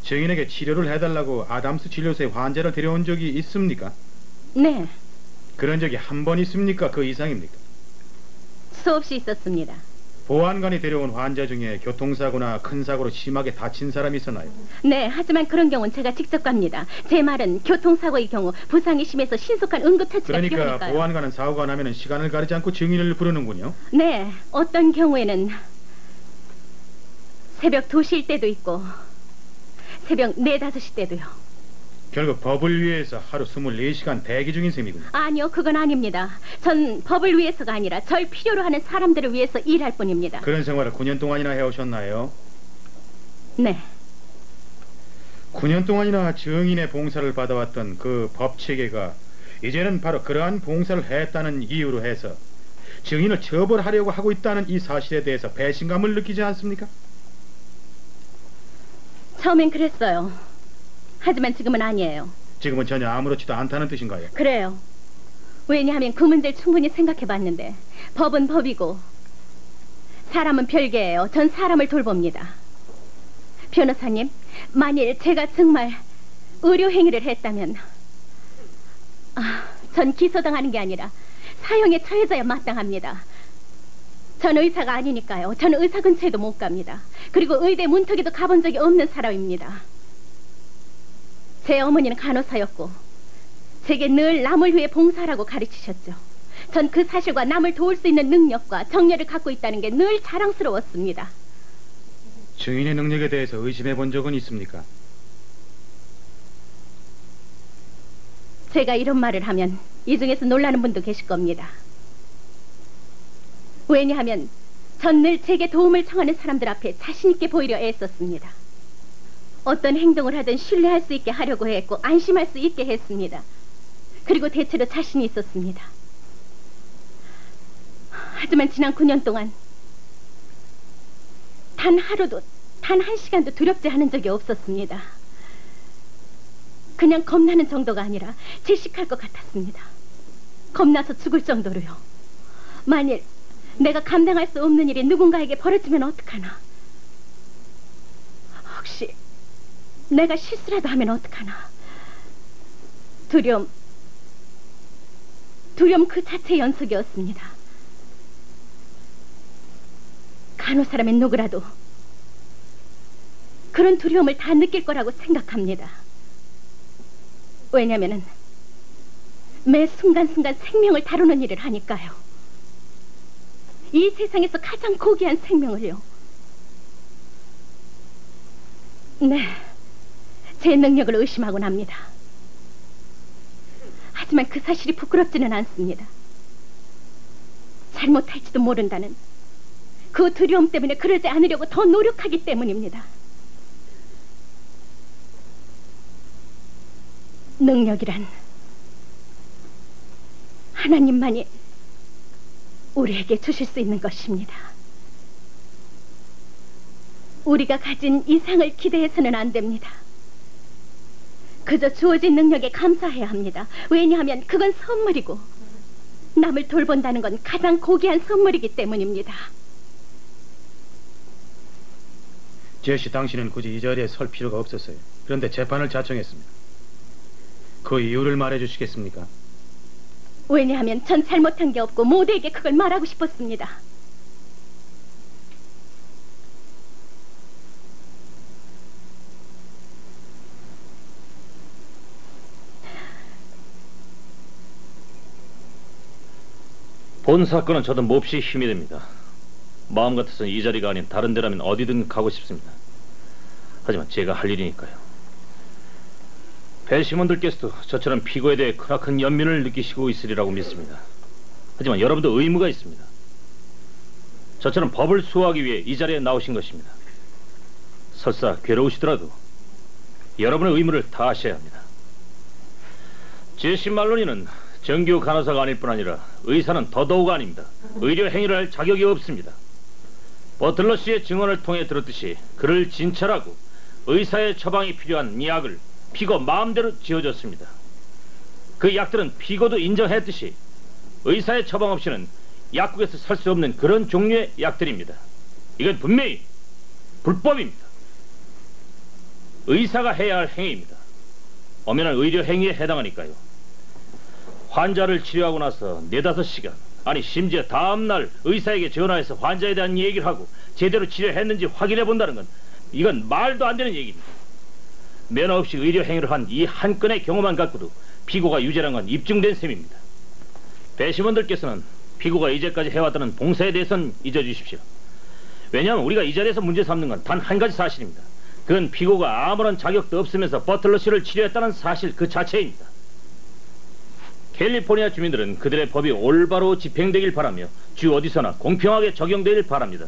증인에게 치료를 해달라고 아담스 진료소에 환자를 데려온 적이 있습니까? 네, 그런 적이 한 번 있습니까? 그 이상입니까? 수없이 있었습니다. 보안관이 데려온 환자 중에 교통사고나 큰 사고로 심하게 다친 사람이 있었나요? 네, 하지만 그런 경우는 제가 직접 갑니다. 제 말은 교통사고의 경우 부상이 심해서 신속한 응급처치가 그러니까 필요하니까요. 보안관은 사고가 나면 시간을 가리지 않고 증인을 부르는군요. 네, 어떤 경우에는 새벽 2시일 때도 있고 새벽 4, 5시 때도요. 결국 법을 위해서 하루 24시간 대기 중인 셈이군요. 아니요, 그건 아닙니다. 전 법을 위해서가 아니라 절 필요로 하는 사람들을 위해서 일할 뿐입니다. 그런 생활을 9년 동안이나 해오셨나요? 네. 9년 동안이나 증인의 봉사를 받아왔던 그 법체계가 이제는 바로 그러한 봉사를 했다는 이유로 해서 증인을 처벌하려고 하고 있다는 이 사실에 대해서 배신감을 느끼지 않습니까? 처음엔 그랬어요. 하지만 지금은 아니에요. 지금은 전혀 아무렇지도 않다는 뜻인가요? 그래요. 왜냐하면 그 문제를 충분히 생각해봤는데 법은 법이고 사람은 별개예요. 전 사람을 돌봅니다. 변호사님, 만일 제가 정말 의료행위를 했다면 전 기소당하는 게 아니라 사형에 처해져야 마땅합니다. 전 의사가 아니니까요. 전 의사 근처에도 못 갑니다. 그리고 의대 문턱에도 가본 적이 없는 사람입니다. 제 어머니는 간호사였고 제게 늘 남을 위해 봉사하라고 가르치셨죠. 전 그 사실과 남을 도울 수 있는 능력과 정열을 갖고 있다는 게 늘 자랑스러웠습니다. 증인의 능력에 대해서 의심해 본 적은 있습니까? 제가 이런 말을 하면 이 중에서 놀라는 분도 계실 겁니다. 왜냐하면 전 늘 제게 도움을 청하는 사람들 앞에 자신 있게 보이려 애썼습니다. 어떤 행동을 하든 신뢰할 수 있게 하려고 했고 안심할 수 있게 했습니다. 그리고 대체로 자신이 있었습니다. 하지만 지난 9년 동안 단 하루도, 단 1시간도 두렵지 않은 적이 없었습니다. 그냥 겁나는 정도가 아니라 질식할 것 같았습니다. 겁나서 죽을 정도로요. 만일 내가 감당할 수 없는 일이 누군가에게 벌어지면 어떡하나. 혹시 내가 실수라도 하면 어떡하나. 두려움 그 자체의 연속이었습니다. 간호사라면 누구라도 그런 두려움을 다 느낄 거라고 생각합니다. 왜냐면은 매 순간순간 생명을 다루는 일을 하니까요. 이 세상에서 가장 고귀한 생명을요. 네, 제 능력을 의심하곤 합니다. 하지만 그 사실이 부끄럽지는 않습니다. 잘못할지도 모른다는 그 두려움 때문에 그러지 않으려고 더 노력하기 때문입니다. 능력이란 하나님만이 우리에게 주실 수 있는 것입니다. 우리가 가진 이상을 기대해서는 안 됩니다. 그저 주어진 능력에 감사해야 합니다. 왜냐하면 그건 선물이고 남을 돌본다는 건 가장 고귀한 선물이기 때문입니다. 제시, 당신은 굳이 이 자리에 설 필요가 없었어요. 그런데 재판을 자청했습니다. 그 이유를 말해주시겠습니까? 왜냐하면 전 잘못한 게 없고 모두에게 그걸 말하고 싶었습니다. 본 사건은 저도 몹시 힘이 됩니다. 마음 같아서는 이 자리가 아닌 다른 데라면 어디든 가고 싶습니다. 하지만 제가 할 일이니까요. 배심원들께서도 저처럼 피고에 대해 크나큰 연민을 느끼시고 있으리라고 믿습니다. 하지만 여러분도 의무가 있습니다. 저처럼 법을 수호하기 위해 이 자리에 나오신 것입니다. 설사 괴로우시더라도 여러분의 의무를 다하셔야 합니다. 제시 말로니는 정규 간호사가 아닐 뿐 아니라 의사는 더더욱 아닙니다. 의료 행위를 할 자격이 없습니다. 버틀러 씨의 증언을 통해 들었듯이 그를 진찰하고 의사의 처방이 필요한 약을 피고 마음대로 지어줬습니다. 그 약들은 피고도 인정했듯이 의사의 처방 없이는 약국에서 살 수 없는 그런 종류의 약들입니다. 이건 분명히 불법입니다. 의사가 해야 할 행위입니다. 엄연한 의료 행위에 해당하니까요. 환자를 치료하고 나서 4-5시간, 아니 심지어 다음날 의사에게 전화해서 환자에 대한 얘기를 하고 제대로 치료했는지 확인해 본다는 건 이건 말도 안 되는 얘기입니다. 면허 없이 의료 행위를 한 이 한 건의 경험만 갖고도 피고가 유죄란 건 입증된 셈입니다. 배심원들께서는 피고가 이제까지 해왔다는 봉사에 대해서는 잊어주십시오. 왜냐하면 우리가 이 자리에서 문제 삼는 건 단 한 가지 사실입니다. 그건 피고가 아무런 자격도 없으면서 버틀러 씨를 치료했다는 사실 그 자체입니다. 캘리포니아 주민들은 그들의 법이 올바로 집행되길 바라며 주 어디서나 공평하게 적용되길 바랍니다.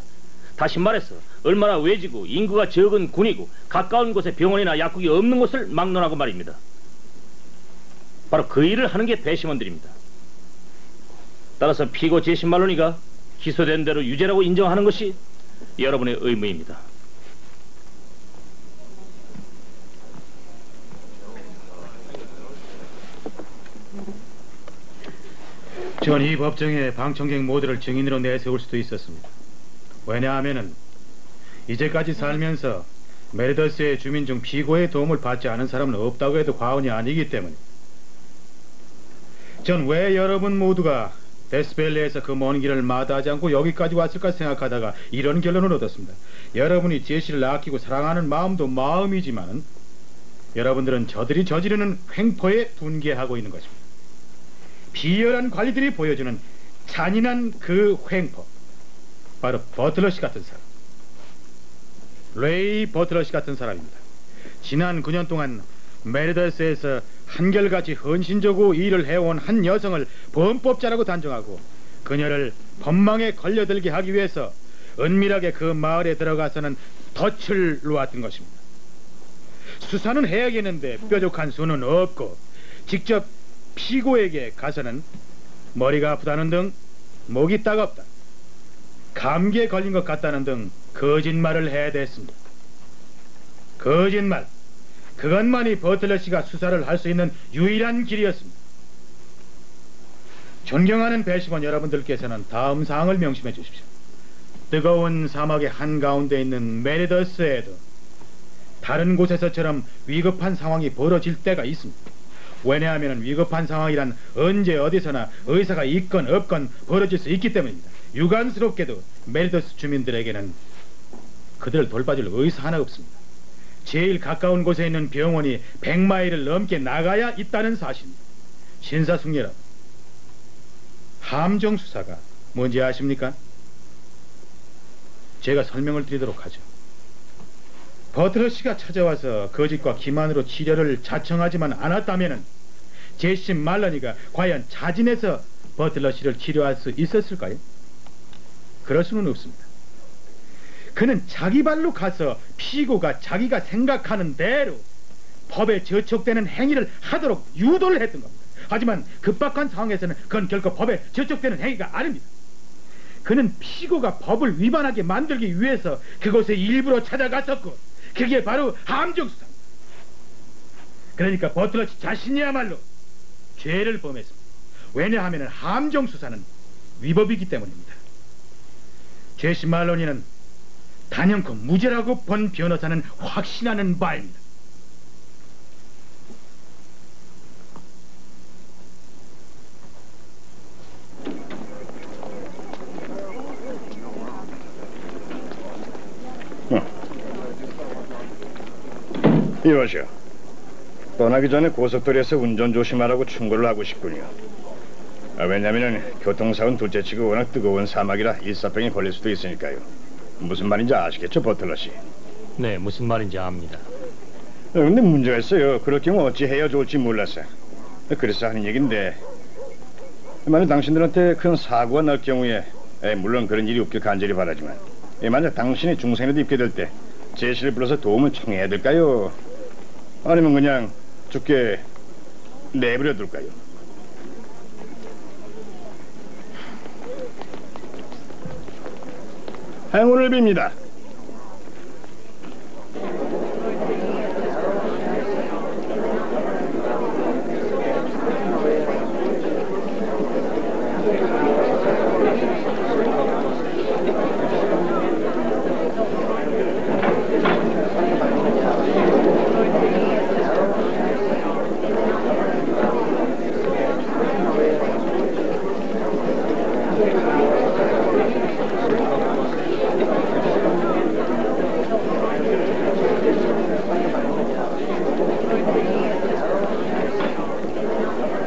다시 말해서 얼마나 외지고 인구가 적은 군이고 가까운 곳에 병원이나 약국이 없는 곳을 막론하고 말입니다. 바로 그 일을 하는 게 배심원들입니다. 따라서 피고 재심 말론이가 기소된 대로 유죄라고 인정하는 것이 여러분의 의무입니다. 전 이 법정에 방청객 모두를 증인으로 내세울 수도 있었습니다. 왜냐하면은 이제까지 살면서 메르더스의 주민 중 피고의 도움을 받지 않은 사람은 없다고 해도 과언이 아니기 때문에 전 왜 여러분 모두가 데스밸리에서 그 먼 길을 마다하지 않고 여기까지 왔을까 생각하다가 이런 결론을 얻었습니다. 여러분이 제시를 아끼고 사랑하는 마음도 마음이지만 여러분들은 저들이 저지르는 횡포에 분개하고 있는 것입니다. 비열한 관리들이 보여주는 잔인한 그 횡포, 바로 버틀러 씨 같은 사람, 레이 버틀러 씨 같은 사람입니다. 지난 9년 동안 메르더스에서 한결같이 헌신적으로 일을 해온 한 여성을 범법자라고 단정하고 그녀를 법망에 걸려들게 하기 위해서 은밀하게 그 마을에 들어가서는 덫을 놓았던 것입니다. 수사는 해야겠는데 뾰족한 수는 없고 직접 피고에게 가서는 머리가 아프다는 등 목이 따갑다, 감기에 걸린 것 같다는 등 거짓말을 해야 됐습니다. 거짓말, 그것만이 버틀러 씨가 수사를 할 수 있는 유일한 길이었습니다. 존경하는 배심원 여러분들께서는 다음 사항을 명심해 주십시오. 뜨거운 사막의 한가운데 있는 메르더스에도 다른 곳에서처럼 위급한 상황이 벌어질 때가 있습니다. 왜냐하면 위급한 상황이란 언제 어디서나 의사가 있건 없건 벌어질 수 있기 때문입니다. 유감스럽게도 메르더스 주민들에게는 그들을 돌봐줄 의사 하나 없습니다. 제일 가까운 곳에 있는 병원이 100마일을 넘게 나가야 있다는 사실입니다. 신사숙녀라, 함정 수사가 뭔지 아십니까? 제가 설명을 드리도록 하죠. 버틀러 씨가 찾아와서 거짓과 기만으로 치료를 자청하지만 않았다면 제시 말러니가 과연 자진해서 버틀러 씨를 치료할 수 있었을까요? 그럴 수는 없습니다. 그는 자기 발로 가서 피고가 자기가 생각하는 대로 법에 저촉되는 행위를 하도록 유도를 했던 겁니다. 하지만 급박한 상황에서는 그건 결코 법에 저촉되는 행위가 아닙니다. 그는 피고가 법을 위반하게 만들기 위해서 그곳에 일부러 찾아갔었고 그게 바로 함정수사입니다. 그러니까 버틀러 씨 자신이야말로 죄를 범했습니다. 왜냐하면 함정수사는 위법이기 때문입니다. 제시 말로니는 단연코 무죄라고 본 변호사는 확신하는 바입니다. 이보시오. 떠나기 전에 고속도로에서 운전 조심하라고 충고를 하고 싶군요. 왜냐하면 교통사고는 둘째치고 워낙 뜨거운 사막이라 일사병에 걸릴 수도 있으니까요. 무슨 말인지 아시겠죠, 버틀러 씨? 네, 무슨 말인지 압니다. 근데 문제가 있어요. 그럴 경우 어찌 해야 좋을지 몰라서. 그래서 하는 얘긴데, 만약 당신들한테 큰 사고가 날 경우에, 물론 그런 일이 없길 간절히 바라지만, 만약 당신이 중상이라도 입게 될 때 제시를 불러서 도움을 청해야 될까요? 아니면 그냥 죽게 내버려 둘까요? 행운을 빕니다.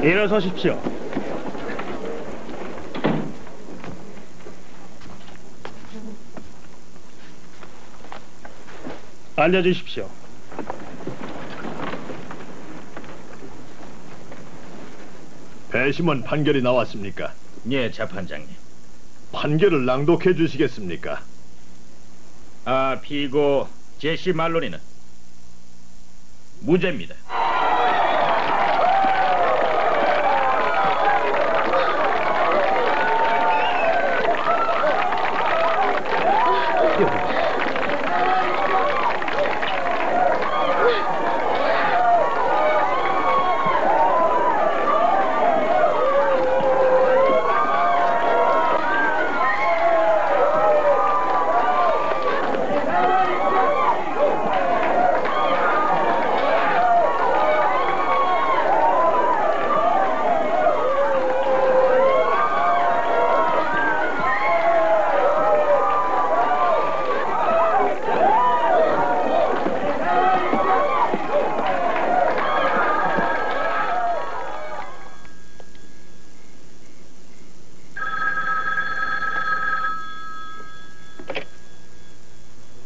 일어서십시오. 앉아주십시오. 배심원 판결이 나왔습니까? 예, 재판장님. 판결을 낭독해 주시겠습니까? 피고 제시 말로니는 무죄입니다.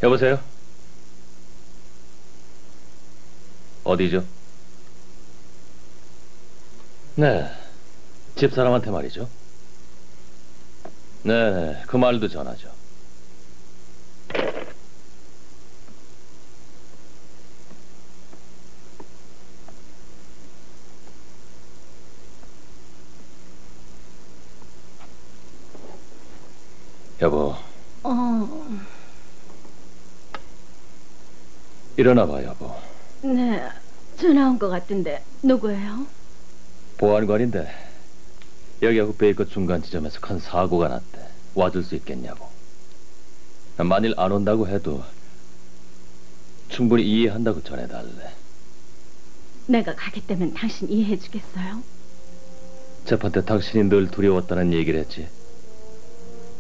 여보세요? 어디죠? 네, 집사람한테 말이죠. 네, 그 말도 전하죠. 여보. 일어나봐, 여보. 네, 전화 온 것 같은데 누구예요? 보안관인데 여기하고 베이커 중간 지점에서 큰 사고가 났대. 와줄 수 있겠냐고. 만일 안 온다고 해도 충분히 이해한다고 전해달래. 내가 가겠다면 당신 이해해 주겠어요? 재판 때 당신이 늘 두려웠다는 얘기를 했지.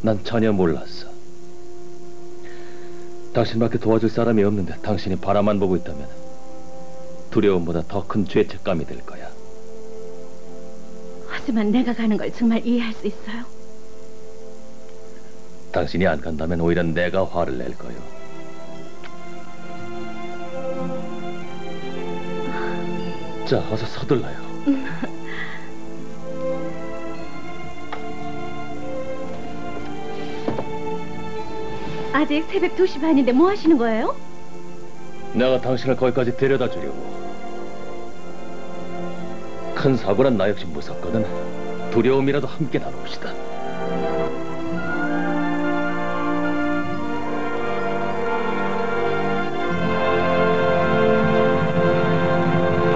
난 전혀 몰랐어. 당신밖에 도와줄 사람이 없는데 당신이 바라만 보고 있다면 두려움보다 더 큰 죄책감이 들 거야. 하지만 내가 가는 걸 정말 이해할 수 있어요? 당신이 안 간다면 오히려 내가 화를 낼 거요. 자, 어서 서둘러요. 아직 새벽 2시 반인데 뭐 하시는 거예요? 내가 당신을 거기까지 데려다 주려고. 큰 사고란 나 역시 무섭거든. 두려움이라도 함께 나눕시다.